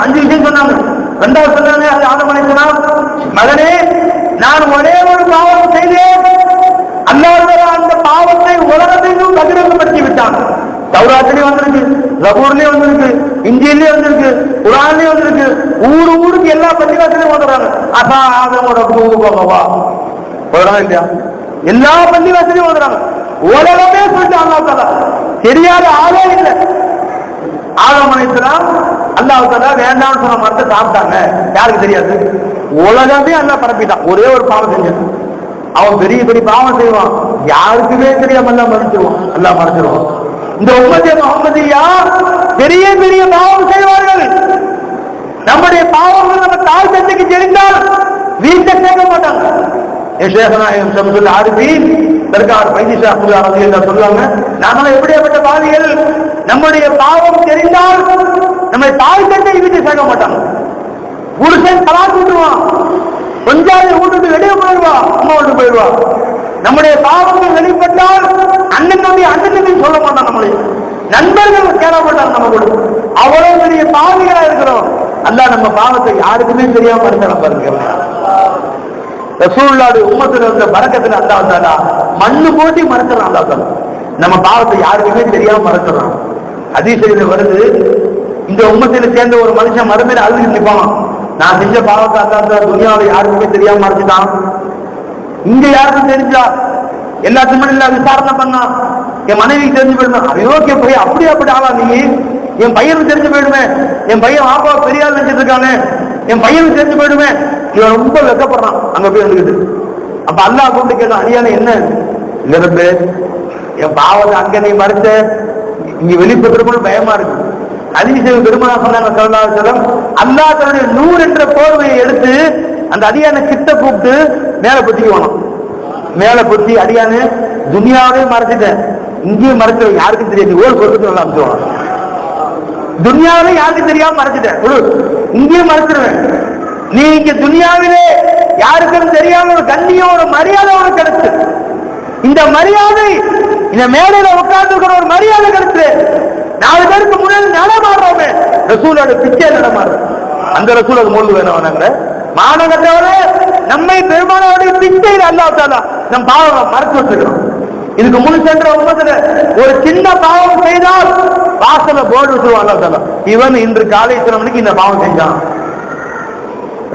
5 விஷயம் சொன்னாங்க. 2வது சொன்னாங்க, அது ஆதம் அலைஹிஸ்ஸலாம், மகனே, நான் ஒரே ஒரு பாவம் செய்தேன், அல்லாஹ் அந்த பாவத்தை உலகத்தையும் பகிரங்கப்படுத்தி விட்டான். தௌராத்திலையும் வந்திருக்கு, ஜபூர்லயும் வந்திருக்கு, இஞ்சிலையும் வந்திருக்கு, குர்ஆன்லயும் வந்திருக்கு, ஊருக்கு எல்லா பள்ளிவாசலையும் வந்துடுறாங்க. அசா ஆதமோட பூவா போடுறாங்க இல்லையா? எல்லா பள்ளிவாசலையும் வந்துடுறாங்க. உலகமே சொல்லிட்டு அல்லாஹ் தாலா தெரியாத ஆளே இல்லை. ஆதம் அலைஹிஸ்ஸலாம் அல்லாஹ் தாலா வேண்டாம்னு சொன்ன மரத்தை சாப்பிட்டாங்க, யாருக்கு தெரியாது? உலகமே அல்லாஹ் பரப்பிட்டான். ஒரே ஒரு பாவம் செஞ்சான். அவன் பெரிய பெரிய பாவம் செய்வான், யாருக்குமே தெரியாம எல்லாம் மறைச்சிருவான், எல்லாம் மறைச்சிருவான். இந்த உம்மத்தே முஹம்மதியா பெரிய பெரிய பாவம் செய்வார்கள். நம்முடைய பாவங்கள் நம்ம தாய் தந்தைக்கு தெரிந்தால் வீட்டை சேர்க்க மாட்டாங்க. ஷேഖനാயம் ஷம்சுல் ஆரிஃபீன் சர்கார் பைதிஷா சொல்லுவாங்க, நாம எப்படியாப்பட்ட பாவிகள், நம்முடைய பாவம் தெரிந்தால் நம்மை தாய் தந்தை வீட்டை சேர்க்க மாட்டாங்க. புருஷன் தலாக் விட்டுருவான், கொஞ்சாவது வீட்டுக்கு வெளியே போயிடுவா, அம்மா வீட்டு போயிடுவா. நம்முடைய பாவங்கள் வெளிப்பட்டால் அண்ணன் தம்பி சொல்ல மாட்டான், நம்மளை நண்பர்கள் கேட்க மாட்டாங்க நம்ம கூட. அவ்வளவு பெரிய பாவிகளா இருக்கிறோம். அல்லாஹ் நம்ம பாவத்தை யாருக்குமே தெரியாம இருக்கிறோம் பாருங்க. ரசூலுல்லாஹி உம்மத்துல இருந்த பரக்கத்துல அல்லாஹ் தஆலா மண்ணு போட்டி மறைச்சான். அல்லாஹ் தஆலா நம்ம பாவத்தை யாருக்குமே தெரியாம மறைச்சான். ஹதீஸ்ல வருது, இந்த உம்மத்தில சேர்ந்த ஒரு மனுஷன் மறுமையில அழுது நிற்பான், நான் செஞ்ச பாவத்தை அல்லாஹ் தஆலா துனியாவில் யாருக்குமே தெரியாம மறைச்சிட்டான். இங்க யாருக்கும் தெரிஞ்சா எல்லாத்துக்குமே இல்ல விசாரணை பண்ணா, என் மனைவிக்கு தெரிஞ்சு போயிடுவேன், அயோக்கிய போய் அப்படி ஆளா நீ, என் பையனுக்கு தெரிஞ்சு போயிடுவேன், என் பையன் ஆப்பா பெரியாள் நினைச்சிட்டு இருக்கானே, என் பையனுக்கு தெரிஞ்சு போயிடுவேன், இவன் ரொம்ப வெக்கப்படுறான் அங்க போய் வந்துக்கிட்டு. அப்ப அல்லாஹ் கூப்பிட்டு கேட்டான், அடியான என்ன இல்ல, என் பாவத்தை அங்க நீ மறைச்ச, இங்க வெளிப்பட்டு பயமா இருக்கு. ஹதீஸில் பெருமானார் சொன்னாங்க ஸல்லல்லாஹு அலைஹி வஸல்லம், அல்லாஹ் தன்னுடைய நூர் என்ற போர்வையை எடுத்து அந்த அடியான கிட்ட கூப்பிட்டு மேல பொத்திக்குவானோ, மேல பொத்தி, அடியானு துனியாவே மறைச்சிட்டேன், இங்கேயும் மறைச்ச யாருக்கும் தெரியாது, ஓர் பொறுத்து நல்லா அனுப்பிச்சுவான். துனியாவிலே யாருக்கும் தெரியாம மறைச்சிட்டேன், இங்கேயும் மறைச்சிருவேன். நீ இங்க துனியாவிலே யாருக்கும் தெரியாம ஒரு கண்ணியம், ஒரு மரியாதை உனக்கு கிடைச்சு, இந்த மரியாதை, இந்த மேடையில உட்கார்ந்து இருக்கிற ஒரு மரியாதை கிடைச்சு, 4 பேருக்கு முன்னாடி நடமாடுறோமே, ரசூலோட பிச்சை நடமாடுறோம். அந்த ரசூலுக்கு மூழ்கு வேணும் மாநகரத்தவரே, நம்மை பெருமானாருடைய பிச்சையில் அல்லாஹ் தஆலா நம் பாவம் மறைச்சு வச்சிருக்கிறோம். இதுக்கு முன் சென்ற உம்மத்துல ஒரு சின்ன பாவம் செய்தால் வாசல போர்டு வச்சிருவான் அல்லாஹ் தஆலா, இவன் இன்று காலை இத்தனை மணிக்கு இந்த பாவம் செஞ்சான்.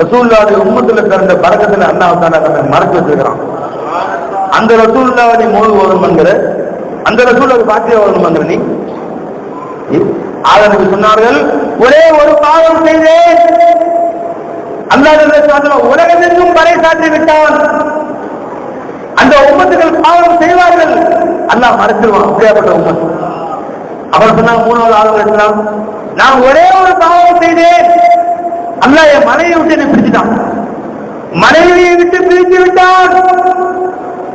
ரசூலுல்லாஹி உம்மத்துல பிறந்த பரக்கத்துல அல்லாஹ் தஆலா நம்மை மறைச்சு வச்சிருக்கிறான். அந்த ரசூலுல்லாஹி மூழ்கு வரும்ங்கிற, அந்த ரசூலுக்கு பாக்கிய வரும்ங்கிற நீ ஆதனுக்கு சொன்னார்கள், ஒரே ஒரு பாவம் செய்தேன், அல்லாஹ் உலகத்திற்கும் பறை சாற்றி விட்டான். அந்த அந்த உம்மத்துகள் பாவம் செய்வார்கள், அல்லாஹ் மறைச்சிருவான். அப்படியாப்பட்ட உம்மத். அவர் சொன்னாங்க மூணாவது ஆளுநர் இருக்கலாம், நான் ஒரே ஒரு பாவம் செய்தேன், அல்லாஹ் என் மனைவியை விட்டு என்னை பிரிச்சுட்டான். மனைவியை விட்டு பிரித்து விட்டான்.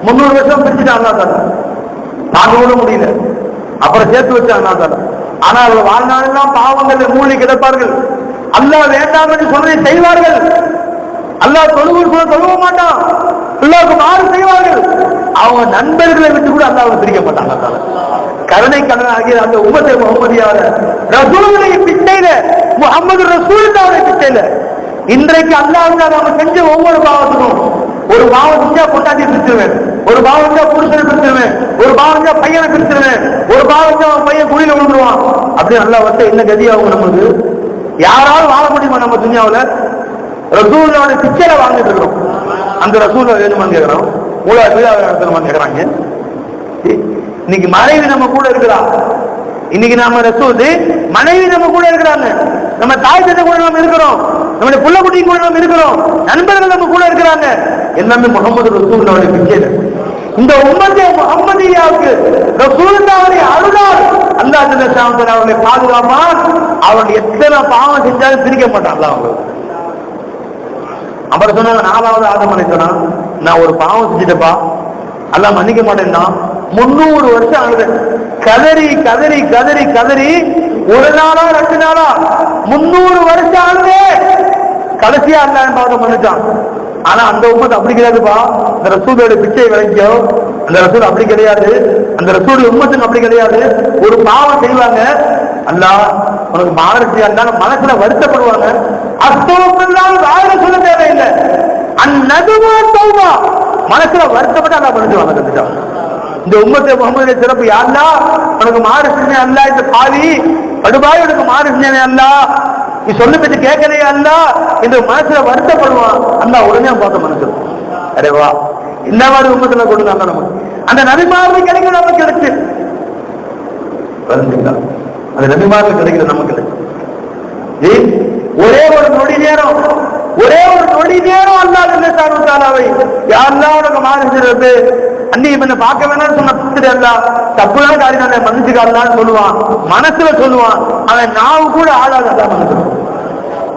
300 வருஷம் பிரிச்சுட்டான் அல்லாஹ் தாலா, தாங்க கூட முடியல. அப்புறம் சேர்த்து வச்சான் அல்லாஹ் தாலா. ஆனா அவர்கள் வாழ்நாளெல்லாம் பாவங்கள் மூழ்கி கிடப்பார்கள். அல்லாஹ் வேண்டாம் என்று சொன்னதை செய்வார்கள். அல்லாஹ் தொழுவ மாட்டான், அல்லாஹ்வுக்கு மாறு செய்வார்கள். அவங்க நண்பர்களை விட்டு கூட அல்லாஹ்வை பிரிக்க மாட்டாங்க. கருணை கடனை ஆகிய அந்த உம்மத்தை முகமதியால ரசூலுடைய பிச்சையில, முகமது ரசூலுடைய பிச்சையில இன்றைக்கு அல்லாஹ்வுக்கு நாம செஞ்ச ஒவ்வொரு பாவத்துக்கும், ஒரு பாவம் செஞ்சா பொண்டாட்டி பிரிச்சிருவேன், ஒரு பாவம் செஞ்சா புருஷனை பிரிச்சிருவேன், ஒரு பாவம் செஞ்சா பையனை பிரிச்சிருவேன், ஒரு பாவம் செஞ்சா அவன் பையன் குழியில விழுந்துருவான். அப்படி நல்லா வச்ச என்ன கதியாகும் நமக்கு? யாராலும் வாழ முடியுமா நம்ம துன்யாவுல? ரசூலுடைய பிச்சையில வாழ்ந்துட்டு இருக்கிறோம். அந்த ரசூலை வேணுமான்னு கேட்கிறோம், நடத்தணுமான்னு கேட்கறாங்க. இன்னைக்கு மனைவி நம்ம கூட இருக்கிறா, இன்னைக்கு நாம ரசூல் மனைவி நம்ம கூட இருக்கிறாங்க, நம்ம தாய் தந்தை கூட நம்ம இருக்கிறோம், நம்முடைய புள்ள குட்டி கூட நம்ம இருக்கிறோம், நண்பர்கள் நம்ம கூட இருக்கிறாங்க. எல்லாமே முகமது ரசூலுடைய பிச்சையில. இந்த உம்மத்தை முஹம்மதியாவுக்கு ரசூலுல்லாஹ்வுடைய அருளால் அல்லாஹ் ஜல்ல அவர்களை பாதுகாப்பான். அவர்கள் எத்தனை பாவம் செஞ்சாலும் பிரிக்க மாட்டான் அவங்க. அவர் சொன்னாங்க 4வது ஆதம் அலைஹிஸ்ஸலாம், நான் ஒரு பாவம் செஞ்சுட்டப்பா, அல்லாஹ் மன்னிக்க மாட்டேன்னா 300 வருஷம் ஆகுது. கதறி கதறி கதறி கதறி ஒரு நாளா 2 நாளா 300 வருஷம் ஆகுது. கடைசியா அல்லாஹ் பாவம் மன்னிச்சான். ஆனா அந்த உம்மத் அப்படி கிடையாதுப்பா. அந்த ரசூலோட பிச்சை விளங்கியோ, அந்த ரசூல் அப்படி கிடையாது. அந்த ரசூல் உம்மத்துக்கு அப்படி கிடையாது. ஒரு பாவம் செய்வாங்க, அல்லாஹ் உனக்கு மாறுச்சு இருந்தாலும் மனசுல வருத்தப்படுவாங்க. அஸ்தோபல்லாஹ் வாயில சொல்ல தேவையில்லை, அந்நதுவா தௌபா மனசுல வருத்தப்பட்டு அல்லாஹ் பண்ணிடுவாங்க. இந்த உம்மத்தை முகமது சிறப்பு, யா அல்லாஹ் உனக்கு மாறு செஞ்சேன் அல்லாஹ், இந்த பாவி படுபாய் உனக்கு மாறு செஞ்சேனே அல்லாஹ், நீ சொல்ல பற்றி கேட்கலையே அல்லாஹ் என்று மனசுல வருத்தப்படுவான். அல்லாஹ் உடனே பார்த்த மனசு, அரேவா இந்த மாதிரி உம்மத்துல கொடுங்க நமக்கு அந்த நபிமார்களை கிடைக்கிற நமக்கு கிடைச்சு அந்த நபிமார்கள் கிடைக்கிற நமக்கு ஒரே ஒரு நொடி நேரம், ஒரே ஒரு நொடி நேரம் அல்லாஹ் ஜல்லஷானுத்தாலாவை யா அல்லாஹ் உனக்கு மாறு செஞ்சது, அன்னி இவனை பார்க்க வேணாம்னு சொன்ன புத்திர அல்லாஹ் தப்புனா காரியம் மன்னிச்சுக்காரலான்னு சொல்லுவான், மனசுல சொல்லுவான். அவன் நாவு கூட ஆடாது, அதான் மனசு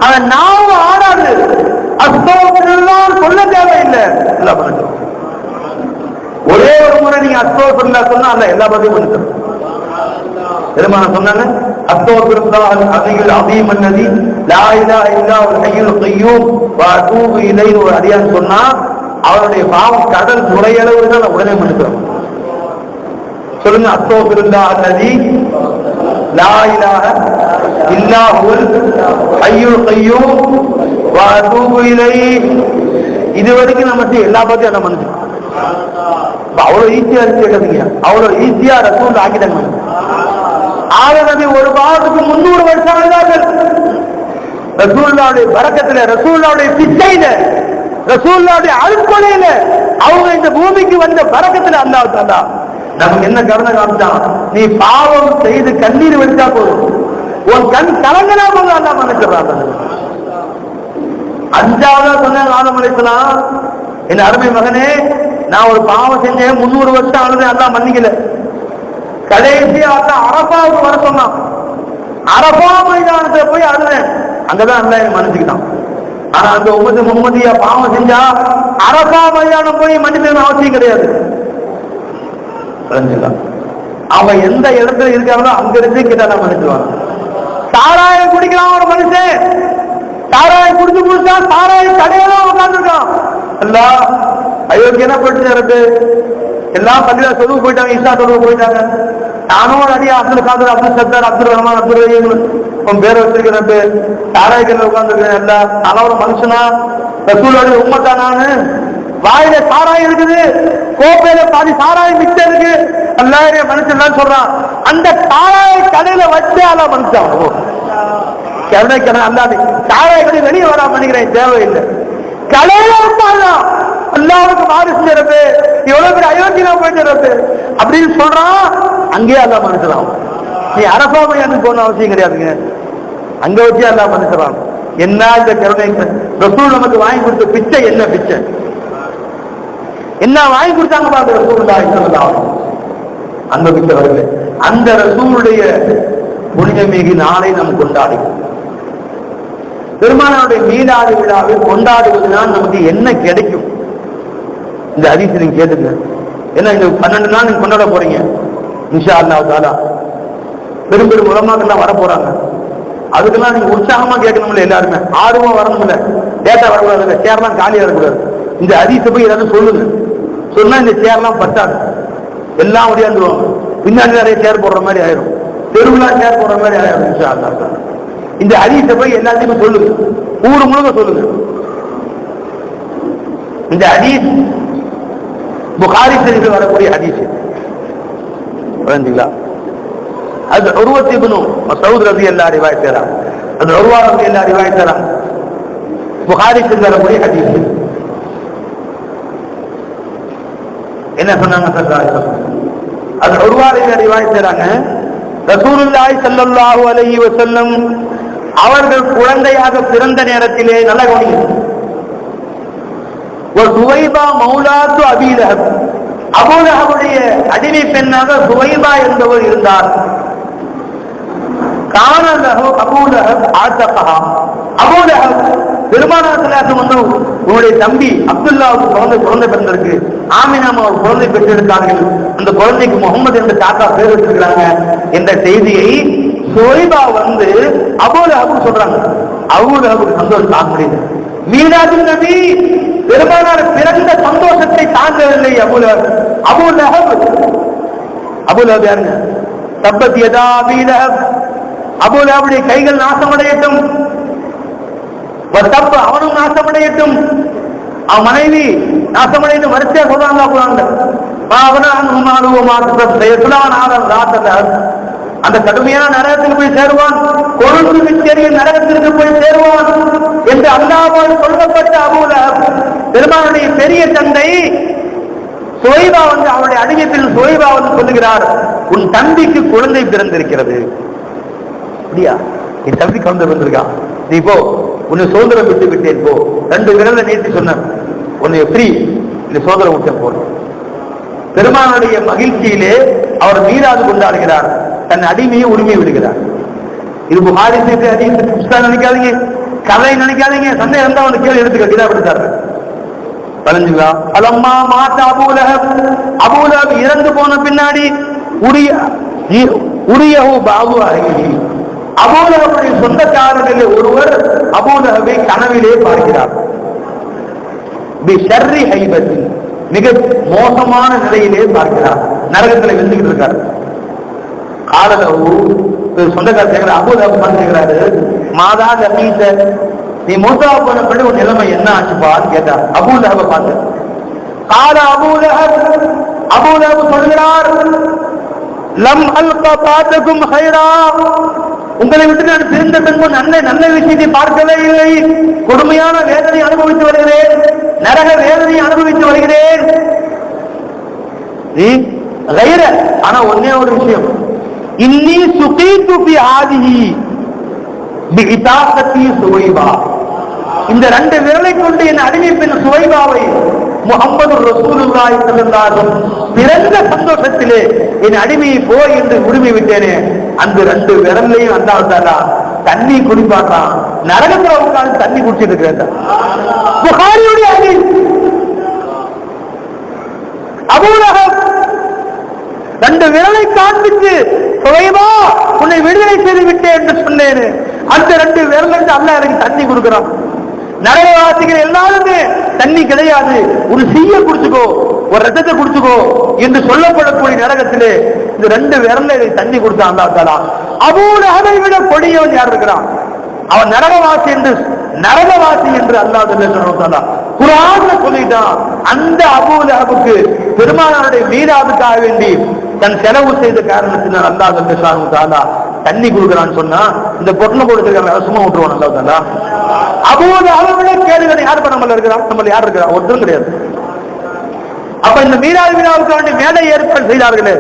அவன் நாவு ஆடாது. அஸ்தோஃபிருல்லாஹ் சொல்ல தேவையில்லை, எல்லாம் மனசு. ஒரே ஒரு முறை நீங்க அஸ்தோஃபிருல்லாஹ் சொன்னா அல்ல எல்லா பதிலும் மன்னிச்சு பெருமான சொன்னாங்க. அஸ்தோஃபிருல்லாஹ் அல் அஸீம் அல்லதி லா இலாஹ இல்லா ஹுவல் ஹய்யுல் கய்யூம் வ அதூபு இலைஹி ஒரு அடியான் சொன்னா அவருடைய பாவம் கடல் நுரையளவு தான் உடனே மன்னிக்கிறோம். சொல்லுங்க, அஸ்தோஃபிருல்லாஹ் அல்லதி லா இலாஹ இல்லா ஹுவல் ஹய்யுல் கய்யூம் வ அதூபு இலைஹி. இது வரைக்கும் நம்ம எல்லா பத்தியும் என்ன மன்னிச்சோம். அவ்வளவு ஈஸியா இருக்கு, அவ்வளவு ஈஸியா ரசூல் ஆக்கிட்டாங்க. ஆகவே ஒரு பாவத்துக்கு 300 வருஷம் ஆகிறார்கள். ரசூலுல்லாஹ்வுடைய பரக்கத்துல, ரசூலுல்லாஹ்வுடைய பிச்சையில, ரசூலுல்லாஹ்வுடைய அருட்கொடையில அவங்க இந்த பூமிக்கு வந்த பரக்கத்துல அல்லாஹ் தஆலா நமக்கு என்ன கருணை காமிச்சான். நீ பாவம் செய்து கண்ணீர் வெடிச்சா போதும், உன் கண் கலங்கினா போதும் அல்லாஹ் மன்னிச்சிடுறாங்க. 5வது சொன்னாங்க ஆதம் அலைஹிஸ்ஸலாம், என் அருமை மகனே நான் ஒரு பாவம் செஞ்சேன், 300 வருஷம் ஆனது அல்லாஹ் மன்னிக்கல. கடைசியா அரபாவுக்கு வர சொன்னான். அரபா மைதானத்தை போய் அழுதேன், அங்கதான் அல்லாஹ் என்னை மன்னிச்சுக்கிட்டான். ஆனா அந்த உம்மத்து முஹம்மதியா பாவம் செஞ்சா அரபா மைதானம் போய் மன்னிக்கணும்னு அவசியம் கிடையாது. அவங்க எந்த இடத்துல இருக்காங்களோ அங்க இருந்து கிட்ட மன்னிச்சுவாங்க. சாராயம் குடிக்கலாம் ஒரு மனுஷன், சாராயம் குடிச்சு குடிச்சா சாராயம் கடையில உட்காந்துருக்கான். அல்லாஹ் அயோக்கியனா போயிட்டு இருக்கு, எல்லாம் பள்ளியில தொழுவு போயிட்டாங்க, இஷா தொழுவு போயிட்டாங்க. நானும் ஒரு அடியா அப்துல் காதர், அப்துல் சத்தார், அப்துல் ரஹ்மான், அப்துல் ரஹீம் உன் பேரை வச்சிருக்கிறப்ப சாராயக்கல்ல உட்காந்துருக்கேன். எல்லாம் நான் ஒரு மனுஷனா, ரசூலுடைய உம்மத்தா, நானு வாயில சாராயம் இருக்குது, கோப்பையில பாதி சாராயம் மிச்சம் இருக்கு, எல்லாரும் மனுஷன் சொல்றான். அந்த சாராய கடையில வச்சு அல்ல மனுஷன் கருணைக்கணும். அல்லாது சாராய கடை வெளியே வரா பண்ணிக்கிறேன், தேவையில்லை. கடையில வந்தாலும் அல்லாவுக்கு மாறு செஞ்சு எவ்வளவு பேர் அயோக்கியா போயிட்டு அப்படின்னு சொல்றான். அங்கேயே அல்லா மனுஷலாம். நீ அரபா மையானுக்கு போன அவசியம் கிடையாதுங்க, அங்க வச்சு அல்லா மனுஷலாம். என்ன இந்த கருணை ரசூல் நமக்கு வாங்கி கொடுத்த பிச்சை, என்ன பிச்சை? என்ன வாங்கி கொடுத்தாங்க பாருங்க ரசூலுல்லாஹி ஸல்லல்லாஹு அலைஹி வஸல்லம். அன்புமிக்கவர்களே, அந்த ரசூலுடைய புனிதமிகு நாளை நாம் கொண்டாடுகிறோம். பெருமானாருடைய மீலாது விழாவை கொண்டாடுவதனால் நமக்கு என்ன கிடைக்கும்? இந்த ஹதீஸ் நீங்க கேட்டுங்க. ஏன்னா இந்த 12 நாள் நீங்க கொண்டாட போறீங்க இன்ஷா அல்லாஹ் தஆலா. பெரும் பெரும் உலமாக்கெல்லாம் வர போறாங்க. அதுக்கெல்லாம் நீங்க உற்சாகமா கேட்கணும்ல, எல்லாருமே ஆர்வமா வரணும்ல, டேட்டா வரக்கூடாது, சேர்லாம் காலியா இருக்கக்கூடாது. இந்த ஹதீஸை போய் ஏதாவது சொல்லுங்க. சொன்னா இந்த சேர்லாம் பத்தாது, எல்லாம் ஒடியாந்துருவாங்க. பின்னாடி நிறைய சேர் போடுற மாதிரி ஆயிரும், தெருவுலாம் சேர் போடுற மாதிரி ஆயிரும் இன்ஷா அல்லாஹ். இந்த ஹதீஸை போய் எல்லாத்தையுமே சொல்லுங்க, ஊரு முழுக்க சொல்லுங்க. இந்த ஹதீஸ் புகாரி ஷரீஃபில் வரக்கூடிய ஹதீஸ். புரிஞ்சுங்களா? அது உர்வத் இப்னு மஸ்ஊத் ரலியல்லாஹு ரிவாயத் செய்றாங்க. அது உர்வா ரலியல்லாஹு ரிவாயத் செய்றாங்க. புகாரி ஷரீஃபில் வரக்கூடிய ஹதீஸ். என்ன சொன்னாங்க ஸல்லல்லாஹு அலைஹி வஸல்லம்? அது உர்வா ரலியல்லாஹு ரிவாயத் செய்றாங்க. ரசூலுல்லாஹி ஸல்லல்லாஹு அலைஹி வஸல்லம் அவர்கள் குழந்தையாக பிறந்த நேரத்திலே, நல்ல கவனிங்க, ஒரு சுவைபா மௌலாத்து அபீ லஹப், அபூ லஹபுடைய அடிமை பெண்ணாக சுவைபா என்பவர் இருந்தார். கான லஹு அபூ லஹப் ஆதகஹா. அபூ லஹப் பெருமானார் ஸல்லல்லாஹு அலைஹி வஸல்லம் உங்களுடைய தம்பி அப்துல்லாவுக்கு குழந்தை பிறந்திருக்கு, ஆமினாமா ஒரு குழந்தை பெற்றிருக்கார்கள், அந்த குழந்தைக்கு முகமது என்ற தாத்தா பேர் வச்சிருக்கிறாங்க என்ற செய்தியை சுவைபா வந்து அபூ லஹப் சொல்றாங்க. அபூ லஹப் சந்தோஷம் தாங்க முடியல. மீலாது நபி பெருமானார் பிறந்த சந்தோஷத்தை தாங்கவில்லை அபூ லஹப். அபூ லஹப் யாருங்க? தப்பத் யதா அபீ லஹப். அபூ லஹபுடைய கைகள் நாசமடையட்டும், தப்பு அவனும் நாசமடையட்டும், அவன் மனைவி நாசமடைந்து வரிசையா சொல்றாங்க. அந்த கடுமையான நரகத்துக்கு போய் சேருவான், கொழுந்து விச்செறிய நரகத்திற்கு போய் சேருவான் என்று அல்லாஹ்வால் சொல்லப்பட்ட அபூ லஹப் பெருமானுடைய பெரிய தந்தை சுவைபா வந்து அவருடைய அடிமையில் சுவைபா வந்து சொல்லுகிறார், உன் தம்பிக்கு குழந்தை பிறந்திருக்கிறது. அப்படியா? என் தம்பி குழந்தை பிறந்திருக்கான், நீ போ, உன்னை சோதனை விட்டு விட்டேன் போ. 2 விரலை நீட்டி சொன்னார், உன்னை ஃப்ரீ, இந்த சோதனை விட்டேன் போ. பெருமானுடைய மகிழ்ச்சியிலே அவர் மீராது கொண்டாடுகிறார், தன் அடிமையை உரிமையை விடுகிறார். இது புகாரி ஷரீஃப் நினைக்காதீங்க, கதை நினைக்காதீங்க. சந்தேகம் இருந்தா வந்து கேள்வி எடுத்துக்க அப்படித்தாரு. பலஞ்சுங்களா? அலம்மா மாத்த அபூ லஹப், அபூ லஹப் இறந்து போன பின்னாடி உரியஹு பாபு அருகே, அபூ லஹபுடைய சொந்தக்காரர்களில் ஒருவர் அபூ லஹபை கனவிலே பார்க்கிறார். பி ஷர்ரி ஹைபத்தி, மிக மோசமான நிலையிலே பார்க்கிறார், நரகத்தில் வெந்துகிட்டு இருக்காரு. காலலவு சொந்தக்காரர் கேட்கிற அபூ லஹப் பார்க்கிறாரு, மாதா லபீஸ, நீ மூத்தா போன பிள்ளை உன் நிலைமை என்ன ஆச்சுப்பான்னு கேட்டார். அபூ லஹப பார்த்து கால அபூ லஹப், அபூ லஹப் சொல்கிறார், லம் அல்க பாத்தகும் ஹைரா, உங்களை விட்டு நான் பிரிந்த பின்பு நல்ல விஷயத்தை பார்க்கவே இல்லை, கொடுமையான வேதனை அனுபவித்து வருகிறேன், நரக வேதனை அனுபவித்து வருகிறேன். ஆனா ஒன்னே ஒரு விஷயம், இன்னி சுகீது பி ஆதிஹி பி இதாகத்தி சுவைபா, இந்த 2 விரலை கொண்டு என் அடிமை பெண் சுவைபாவை முஹம்மது ரசூலுல்லாஹி ஸல்லல்லாஹு அலைஹி வஸல்லம் பிறந்த சந்தோஷத்திலே என் அடிமையை போய் என்று உரிமை விட்டேனே, அந்த 2 விரலையும் அல்லாஹ் தஆலா தண்ணி குடிப்பாட்டான், நரகத்துல உட்கார்ந்து தண்ணி குடிச்சிட்டு இருக்கிறேன். புகாரியுடைய ஹதீஸ். அபூ லஹப் 2 விரலை காண்பித்து சுவைபா உன்னை விடுதலை செய்து விட்டேன் என்று சொன்னேன், அந்த 2 விரலுக்கு அல்லாஹ் எனக்கு தண்ணி கொடுக்கிறான். நரகவாசிகள் எல்லாருமே தண்ணி கிடையாது, ஒரு சீய குடிச்சுக்கோ, ஒரு ரத்தத்தை குடிச்சுக்கோ என்று சொல்லப்படக்கூடிய நரகத்திலே இந்த 2 விரல்ல தண்ணி கொடுத்தான் அல்லாஹ் தஆலா. அபூ லஹபை விட கொடியவன் யார் இருக்கிறான்? அவன் நரகவாசி என்று அல்லாஹ் தஆலா குர்ஆன்ல சொல்லிட்டான். அந்த அபூ லஹபுக்கு பெருமானாருடைய மீராதுக்காக வேண்டி தன் செலவு செய்த காரணத்தினால் அல்லாஹ் தஆலா தண்ணி கொடுக்கிறான்னு சொன்னா, இந்த பொட்டணம் கொடுத்துருக்காங்க சும்மா விட்டுருவான் அல்லாஹ் தஆலா. அபூ லஹபை கேடுகளை யார் நம்மள இருக்கிறான்? நம்மள யார் இருக்கிறா? ஒருத்தரும் கிடையாது. அப்ப இந்த மீராது விழாவுக்கு வேண்டி மேடை ஏற்பாடு செய்தார்களே,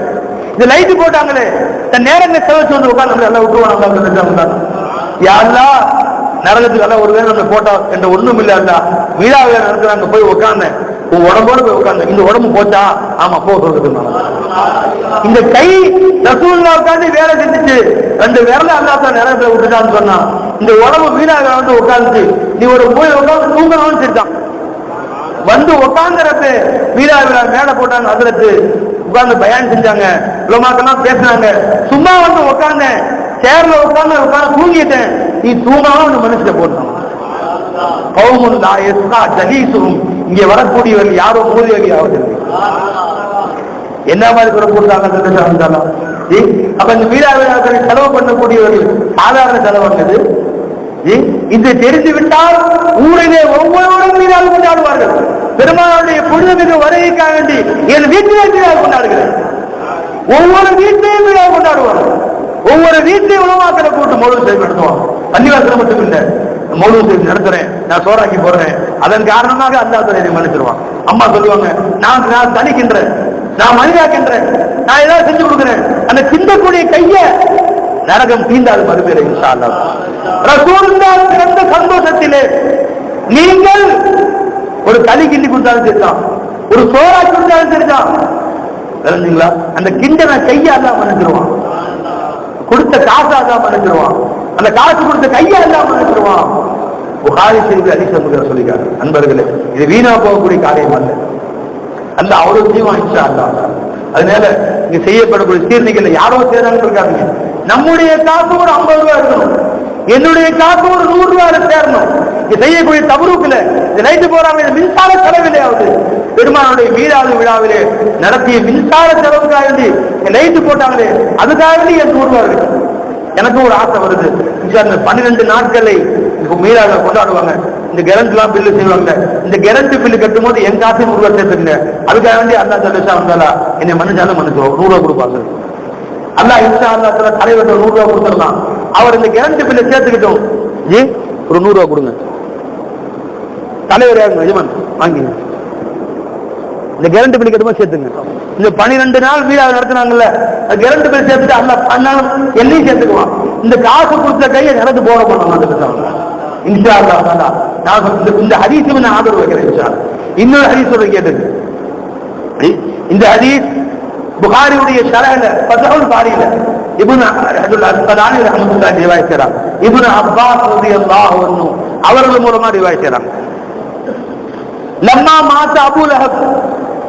இந்த லைட்டு போட்டாங்களே, தன் நேரங்களை செலவு வந்து உட்கார்ந்து எல்லாம் விட்டுருவான். யா அல்லாஹ், நரகத்துக்கு எல்லாம் ஒருவேளை நம்ம போட்டா என்ற ஒண்ணும் இல்ல, மீராவை நடக்கிறாங்க போய் உட்கார்ந்து உன் உடம்போடு போய் உட்கார்ந்து. இந்த உடம்பு போச்சா? ஆமா போ சொல்றது. இந்த கை ரசூலுல்லாஹ் உட்கார்ந்து வேலை செஞ்சுச்சு, 2 விரல அல்லாஹ் நேரத்துல விட்டுட்டான்னு சொன்னா, இந்த உடம்பு வீணாக வந்து உட்கார்ந்து நீ ஒரு போய் உட்கார்ந்து தூங்கணும்னு செஞ்சான். வந்து உட்கார்ந்துறப்ப வீரா மேல போட்டாங்க, அதிரத்து உட்கார்ந்து பயான் செஞ்சாங்க, உலமாக்கெல்லாம் பேசினாங்க. சும்மா வந்து உட்கார்ந்தேன், சேர்ல உட்கார்ந்து தூங்கிட்டேன். நீ தூங்காம மனுஷனை போட்டான். இங்கே வரக்கூடியவர்கள் யாரோ மூலியாவது என்ன மாதிரி கொடுத்தாங்க. அப்ப இந்த வீராவிழாக்களை செலவு பண்ணக்கூடியவர்கள் சாதாரண செலவானது. இது தெரிந்து விட்டால் ஊரிலே ஒவ்வொருவரும் வீராக கொண்டாடுவார்கள். பெருமாளுடைய புனிதமிகு வருகைக்காக வேண்டி என் வீட்டிலே வீராக கொண்டாடுகிறேன். ஒவ்வொரு வீட்டையும் வீராக கொண்டாடுவார்கள். ஒவ்வொரு வீட்டையும் உணவாக்கிற கூட்டு மௌலூத் ஷரீஃப் நடத்துவாங்க. பள்ளிவாசல் மட்டும் இல்லை, மௌலூத் ஷரீஃப் நடத்துறேன், நான் சோறாக்கி போடுறேன், அதன் காரணமாக அல்லாஹ் தஆலா மன்னிச்சிருவான். அம்மா சொல்லுவாங்க, நான் தணிக்கின்றேன், நான் மனிதாக்கின்றேன், நான் ஏதாவது செஞ்சு கொடுக்குறேன். அந்த சிந்தக்கூடிய கைய நரகம் தீண்டாது மறுபேரை இன்ஷா அல்லாஹ். ரசூலுல்லாஹ் பிறந்த சந்தோஷத்திலே நீங்கள் ஒரு களி கிண்டி கொடுத்தாலும் சரிதான், ஒரு சோறாக்கி கொடுத்தாலும் சரிதான். அந்த கிண்டன கைய அல்லாஹ் மன்னிச்சிருவான். கொடுத்த காசு அல்லாஹ் மன்னிச்சிருவான். அந்த காசு கொடுத்த கைய அல்லாஹ் மன்னிச்சிருவான். புகாரி ஷரீஃபில் ஹதீஸ் சொல்லிருக்காரு. அன்பர்களே, இது வீணா போகக்கூடிய காரியம் அல்ல. அல்ல அவ்வளவு செய்வான் இன்ஷா அல்லாஹ். அதனால இங்க செய்யப்படக்கூடிய சீர்திகள் யாரோ சேரான்னு இருக்காங்க. நம்முடைய காசு ஒரு 50 ரூபாய் இருக்கணும், என்னுடைய காசு ஒரு 100 ரூபாய் சேரணும். இங்க செய்யக்கூடிய தபரூக்குல லைட்டு போறாங்க, மின்சார செலவிலையாவது பெருமானுடைய மீளாது விழாவிலே நடத்திய மின்சார செலவுக்காக வேண்டி லைட்டு போட்டாங்களே, அதுக்காக வேண்டி என் 100 ரூபாய் இருக்கு. எனக்கு ஒரு ஆசை வருது, 12 நாட்களை மீளாத கொண்டாடுவாங்க. இந்த கேரண்ட் எல்லாம் பில்லு செய்வாங்க. இந்த கேரண்ட் பில்லு கட்டும் போது என் காசு 100 ரூபாய் சேர்த்துங்க. அதுக்காக வேண்டி அல்லாஹ் தஆலா வந்தாலா என்னை மன்னிச்சாலும் மன்னிச்சுவோம். 100 ரூபாய் கொடுப்பாங்க. அல்லாஹ் இன்ஷா அல்லாஹ் தஆலா தலைவர் 100 ரூபாய் கொடுத்துடலாம். அவர் இந்த கேரண்ட் பில்லு சேர்த்துக்கிட்டோம். ஒரு 100 ரூபாய் கொடுங்க, தலைவர் எஜமான் வாங்கி இந்த கேரண்ட் பில் கட்டுமா சேர்த்துங்க. இந்த 12 நாள் வீடாக நடத்தினாங்கல்ல, கேரண்ட் பில் சேர்த்துட்டு அல்லாஹ் பண்ணாலும் எல்லையும் சேர்த்துக்குவான். இந்த காசு கொடுத்த கையை நடந்து போட மாட்டோம். இன்ஷா அல்லாஹ் தஆலா நான் இந்த ஹதீஸுக்கு நான் ஆதரவு வைக்கிறேன். இன்ஷா அல்லாஹ். இன்னொரு ஹதீஸோட கேட்டுங்க. இந்த ஹதீஸ் புகாரியுடைய ஷரஹ்ல ஃபத்ஹுல் பாரியில இப்னு அஸ்கலானி ரஹ்மத்துல்லாஹி ரிவாயத் செய்றாங்க. இப்னு அப்பாஸ் ரலியல்லாஹு அன்ஹு அவர்கள் மூலமா ரிவாயத் செய்றாங்க. லம்மா மாத அபூ லஹப்,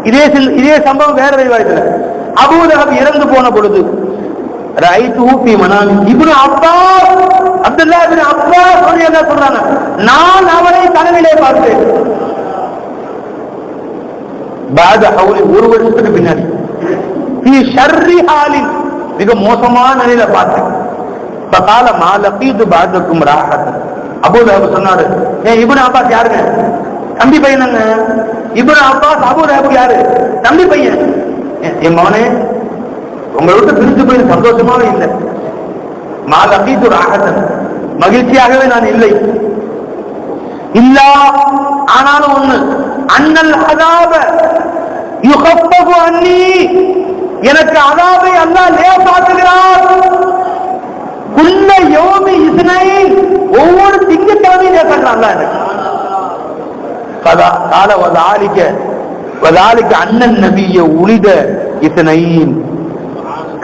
இதே சம்பவம் வேற ரிவாயத்துல. அபூ லஹப் இறந்து போன பொழுது ரஐதுஹு ஃபீ மனாமி. இப்னு அப்பாஸ், அப்துல்லாஹ் இப்னு அப்பாஸ் ரலியல்லாஹு சொல்றாங்க, நான் அவரை கனவிலே பார்த்தேன். பாத ஹவுலி, ஒரு வருஷத்துக்கு பின்னாடி, ஃபீ ஷர்ரி ஹாலின், மிக மோசமான நிலையில பார்த்தேன். ஃபகால மா லகீது பாதக்கும் ராஹத். அபூ லஹப் சொன்னாரு, இப்னு அப்பாஸ் யாருங்க? தம்பி பையனுங்க. இப்னு அப்பாஸ் அபூ லஹப் யாரு? தம்பி பையன். என் மகனே, உங்களை விட்டு பிரிஞ்சு போய் சந்தோஷமாவே இல்லை. மா லகீது ராஹத், மகிழ்ச்சியாகவே நான் இல்லை. இல்லா, ஆனாலும் ஒண்ணு, அன்னல் அதாப யுகஃபஃபு அன்னி, எனக்கு அதாபை அல்லாஹ் லேசாக்குகிறார். குல்ல யௌமி இஸ்னைன், ஒவ்வொரு திங்கட்கிழமையும் லேசாக்குறான் அல்லாஹ் எனக்கு. கால வதாலிக அண்ணன் நபிய உலித இஸ்னைன்.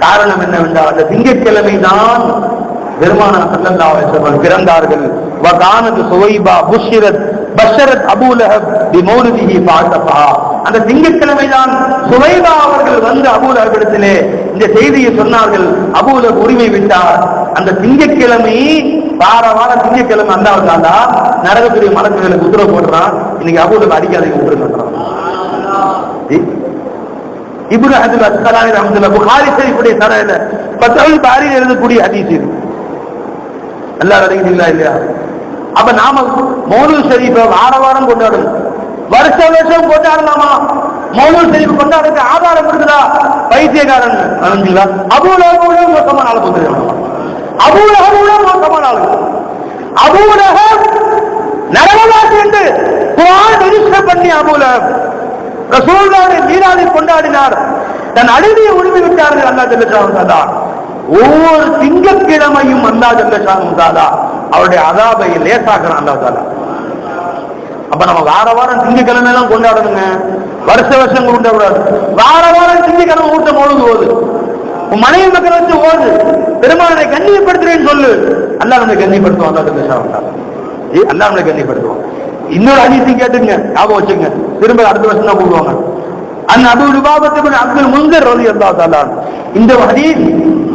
காரணம் என்னவென்றால் அந்த திங்கட்கிழமை தான் பெருமானார் ஸல்லல்லாஹு அலைஹி வஸல்லம் பிறந்தார்கள். வகானத் சுவைபா புஷ்ரத் பஷரத் அபூ லஹப் பிமௌலிதிஹி ஃபஅதஃபா. அந்த திங்கட்கிழமை தான் சுவைபா அவர்கள் வந்து அபூ லஹபிடத்திலே இந்த செய்தியை சொன்னார்கள். அபூ லஹப் உரிமை விட்டார். அந்த திங்கட்கிழமை வார திங்கட்கிழமை அல்லாஹ் தஆலா நரகத்துடைய மலக்குகளுக்கு உத்தரவு போடுறான், இன்னைக்கு அபூ லஹப் அடிக்காதீங்க விட்டுருங்கன்றான். இப்னு அஸ்கலானி ரஹ்மத்துல்லாஹி புகாரி ஷரீஃபுடைய ஷரஹ்ல ஃபத்ஹுல் பாரியில் எழுதக்கூடிய ஹதீஸ் இது. அல்லாஹ் ரஹ்மத்துல்லாஹி இல்லையா? அப்ப நாம மௌலூத் ஷரீஃபை வாரம் கொண்டாடணும், வருஷம் கொண்டாடலாமா? மௌலூத் ஷரீஃப் கொண்டாடுறதுக்கு ஆதாரம் இருக்குதா? பைத்தியக்காரன் அனுப்பிங்களா? அபூ லஹப் மோசமான ஆளு கொண்டாடுறாங்க. அபூ லஹப் மோசமான ஆளு. அபூ லஹப் நரகவாசி என்று குர்ஆன் ரெஜிஸ்டர் பண்ணி அபூ லஹப் ரசூலுல்லாஹ்வுடைய மீலாதை கொண்டாடினார். தன் அழுதியை உரிமை விட்டார்கள். அல்லாஹ் ஜல்ல ஷானுஹு ஒவ்வொரு திங்கட்கிழமையும் அல்லாஹ் ஜல்ல ஷானுஹு அவருடைய அதாபை லேசாக்குறான் அல்லாஹ் தஆலா. அப்ப நம்ம வார வாரம் திங்கக்கிழமை எல்லாம் கொண்டாடணுங்க, வருஷ வருஷம் கொண்டாடக்கூடாது. வார வாரம் திங்கக்கிழமை ஊட்டம் ஒழுங்கு ஓது, உன் மனைவி மக்களை வச்சு ஓது, பெருமானை கண்ணியப்படுத்துறேன்னு சொல்லு. அல்லாஹ் நம்மளை கண்ணியப்படுத்துவான். அல்லாஹ் நம்மளை கண்ணியப்படுத்துவான். இன்னொரு ஹதீஸையும் கேட்டுங்க, ஞாபகம் வச்சுங்க, திரும்ப அடுத்த வருஷம் தான் கூடுவாங்க. அந்த அபூ லுபாபா இப்னு அப்துல் முன்சிர் ரலியல்லாஹு தஆலா, இந்த ஹதீஸ்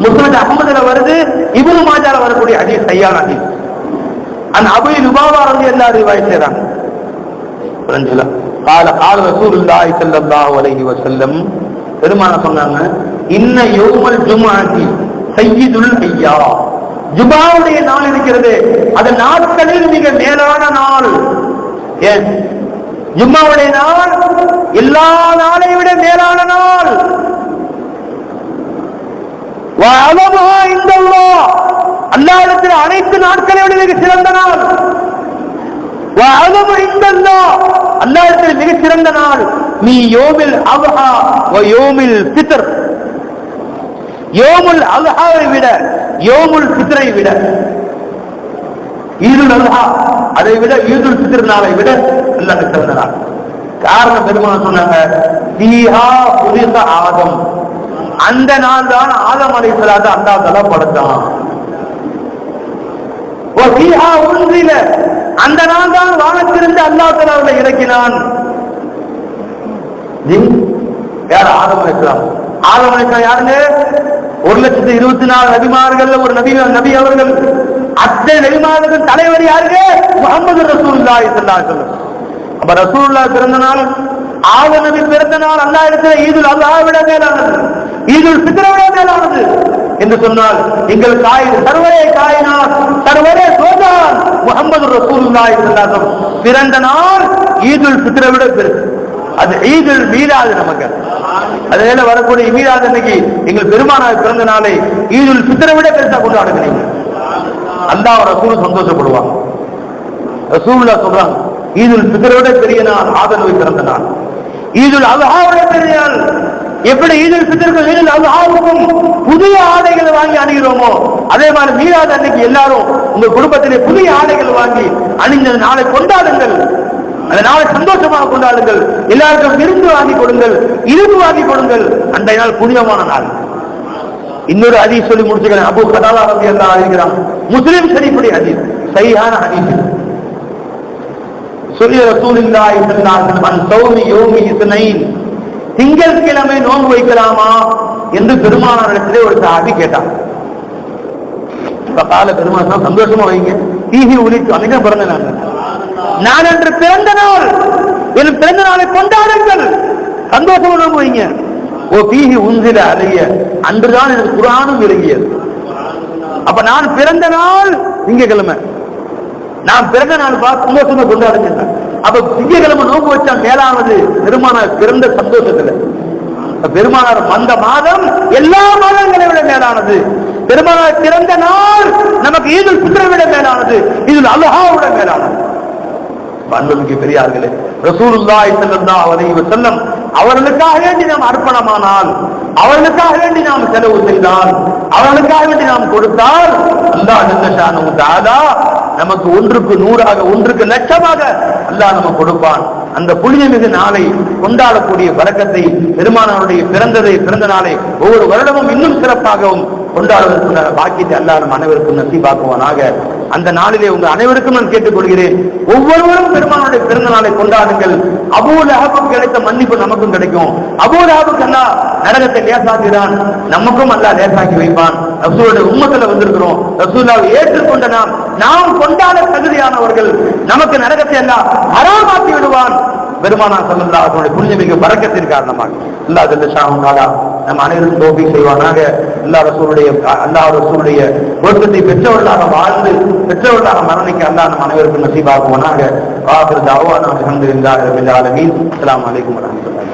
முஸ்னத் அஹ்மதுல வருது, இப்னு மாஜால வரக்கூடிய ஹதீஸ், சஹீஹான ஹதீஸ். அந்த அபூ லுபாபா ரலியல்லாஹு ரிவாயத் செய்றாங்க. قال قال رسول الله صلى الله عليه وسلم, பெருமான சொன்னாங்க, இன்ன யௌமல் ஜும்ஆத்தி சய்யிதுல் ஐயாம், ஜும்ஆவுடைய நாள் இருக்கிறது, அது நாட்களில் மிக மேலான நாள். ஏன் ஜும்ஆவுடைய நாள் எல்லா நாளை விட மேலான நாள். வஅலமுஹா இன்தல்லாஹ், அல்லாஹ்விடத்தில் அனைத்து நாட்களை விட மிக சிறந்த நாள். வஅலமு இன்தல்லாஹ், அல்லாஹ்விடத்தில் மிக சிறந்த நாள். மீ யோமில் அல்ஹா வ யோமில் ஃபித்ர், யோமுல் அல்ஹாவை விட யோமுல் ஃபித்ரை விட, ஈதுல் அல்ஹா அதை விட ஈதுல் ஃபித்ர் நாளை விட அல்லாஹ் சிறந்த நாள். காரணம் பெருமாள் சொன்னாங்க, ஃபீஹா குலிக ஆதம், அந்த நாள் தான் ஆதம் அலைஹிஸ்ஸலாத்தை அல்லாஹ் தஆலா படைத்தான். வ ஃபீஹா உன்ஸில, அந்த நாள் தான் வானத்திலிருந்து அல்லாஹ் தஆலா அவர்களை இறக்கினான். யார்? ஆதம் அலைஹிஸ்ஸலாம். ஆதம் அலைஹிஸ்ஸலாம் யாருங்க? 1,24,000 நபிமார்கள் ஒரு நபி அவர்கள். அத்தனை நபிமார்கள் தலைவர் யாருங்க? முஹம்மது ரசூலுல்லாஹி ஸல்லல்லாஹு அலைஹி வஸல்லம். அப்ப ரசூலுல்லாஹ் பிறந்த நாள், ஆதம் நபி பிறந்த நாள் அல்லாஹ் இடத்துல ஈதுல் அல்ஹா விட மேலானது, ஈதுல் ஃபித்ரை விட மேலானது என்று சொன்னால், எங்கள் சர்வரே காயினாத் சர்வரே சோதான் முஹம்மது ரசூலுல்லாஹி ஸல்லல்லாஹு அலைஹி வஸல்லம் பிறந்த நாள் ஈதுல் ஃபித்ரை விட பெருசு. அது ஈதுல் மீலாது. நமக்கு அதனால வரக்கூடிய மீலாது அன்னைக்கு எங்கள் பெருமானார் பிறந்த நாளை ஈதுல் ஃபித்ரை விட பெருசா கொண்டாடுகிறீங்க. அல்லாஹ் ரசூல் சந்தோஷப்படுவாங்க. ரசூலுல்லாஹ் சொல்றாங்க, ஈதுல் ஃபித்ரை விட பெரிய நாள் ஆதம் நபி பிறந்த நாள், ஈதுல் அல்ஹாவோட பெரிய நாள். எப்படி ஈதுல் ஃபித்ருக்கும் ஈதுல் அல்ஹாவுக்கும் புதிய ஆடைகளை வாங்கி அணிகிறோமோ, அதே மாதிரி மீலாது அன்னைக்கு எல்லாரும் உங்க குடும்பத்திலே புதிய ஆடைகள் வாங்கி அணிந்த நாளை கொண்டாடுங்கள். அதனால சந்தோஷமாக கொண்டாடுங்கள். எல்லாருக்கும் விருந்து வாங்கி கொடுங்கள், இரும்பு வாங்கி கொடுங்கள். அந்த நாள் புனிதமான நாள். இன்னொரு ஹதீஸ் சொல்லி முடிச்சுக்கிறேன். அபூ கதாதா ரலியல்லாஹு அன்ஹு இருக்கிறாங்க, முஸ்லிம் ஷரீஃபுடைய ஹதீஸ், சஹீஹான ஹதீஸ். சொல்லி ரசூலுல்லாஹி ஸல்லல்லாஹு அலைஹி வஸல்லம், அன் ஸௌமி யௌமி இஸ்னைன், திங்கட்கிழமை நோன்பு வைக்கலாமா என்று பெருமானாரிடத்திலே ஒரு சஹாபி கேட்டான். கால பெருமானார், சந்தோஷமா வைங்க, ஈஹி உலித்து, அன்னைக்கு பிறந்த நாள், நான் என்று பிறந்த நாள், என் பிறந்த நாளை கொண்டாடுங்கள், சந்தோஷமா நோன்பு வைங்க. ஓ பீஹி உன்சில அலைய, அன்றுதான் எனக்கு குர்ஆனும் இறங்கியது. அப்ப நான் பிறந்த நாள் திங்கக்கிழமை, நான் பிறந்த நாள் பார்த்து சந்தோஷமா கொண்டாடுங்க. அப்ப திங்கக்கிழமை நோன்பு வச்சா மேலானது பெருமானார் பிறந்த சந்தோஷத்துல. பெருமானார் வந்த மாதம் எல்லா மாதங்களை விட மேலானது. பெருமானார் பிறந்த நாள் நமக்கு ஈதுல் ஃபித்ரை விட மேலானது, ஈதுல் அல்ஹாவோட மேலானது. அன்புமிக்க பெரியார்களே, ரசூலுல்லாஹி ஸல்லல்லாஹு அலைஹி வஸல்லம் அவர்களுக்காக வேண்டி நாம் அர்ப்பணமானால், அவர்களுக்காக வேண்டி நாம் செலவு செய்தால், அவர்களுக்காக வேண்டி நாம் கொடுத்தால், அல்லாஹ் ஜல்ல ஷானஹு தஆலா நமக்கு 1க்கு 100ஆக 1க்கு லட்சமாக அல்லாஹ் நமக்கு கொடுப்பான். அந்த புனிதமிகு நாளை கொண்டாடக்கூடிய பரக்கத்தை, பெருமானாருடைய பிறந்த நாளை ஒவ்வொரு வருடமும் இன்னும் சிறப்பாகவும் கொண்டாடுவதற்குள்ள பாக்கியத்தை அல்லாஹ் நம் அனைவருக்கும் நசீபாக்குவானாக. அந்த நாளிலே உங்கள் அனைவருக்கும் நான் கேட்டுக்கொள்கிறேன், ஒவ்வொருவரும் பெருமானுடைய பிறந்த நாளை கொண்டாடுங்கள். அபூ லஹபுக்கு கிடைத்த மன்னிப்பு நமக்கும் கிடைக்கும். அபூ லஹபுக்கு அல்லாஹ் நரகத்தை லேசாக்கிறான், நமக்கும் அல்லாஹ் லேசாக்கி வைப்பான். ரசூலுடைய உம்மத்துல வந்திருக்கிறோம், ரசூலுல்லாஹை ஏற்றுக்கொண்ட நாம் கொண்டாட தகுதியானவர்கள். நமக்கு நரகத்தை எல்லாம் ஹராமாக்கி விடுவான் பெருமானார் ஸல்லல்லாஹு அலைஹி வஸல்லம் புனிதமிகு பரக்கத்தின் காரணமாக. அல்லாஹ் ஜல்ல ஷானஹு தஆலா நம் அனைவருக்கும் தௌஃபீக் செய்வானாக. அல்லாஹ் ரசூலுடைய பொருத்தத்தை பெற்றவர்களாக வாழ்ந்து பெற்றவர்களாக மரணிக்க அல்லாஹ் நம் அனைவருக்கும் நசீபாக்குவானாக. ஆகிர் தஅவானா அல்ஹம்துலில்லாஹி ரப்பில் ஆலமீன். அஸ்ஸலாமு அலைக்கும் வரஹ்மத்துல்லாஹி.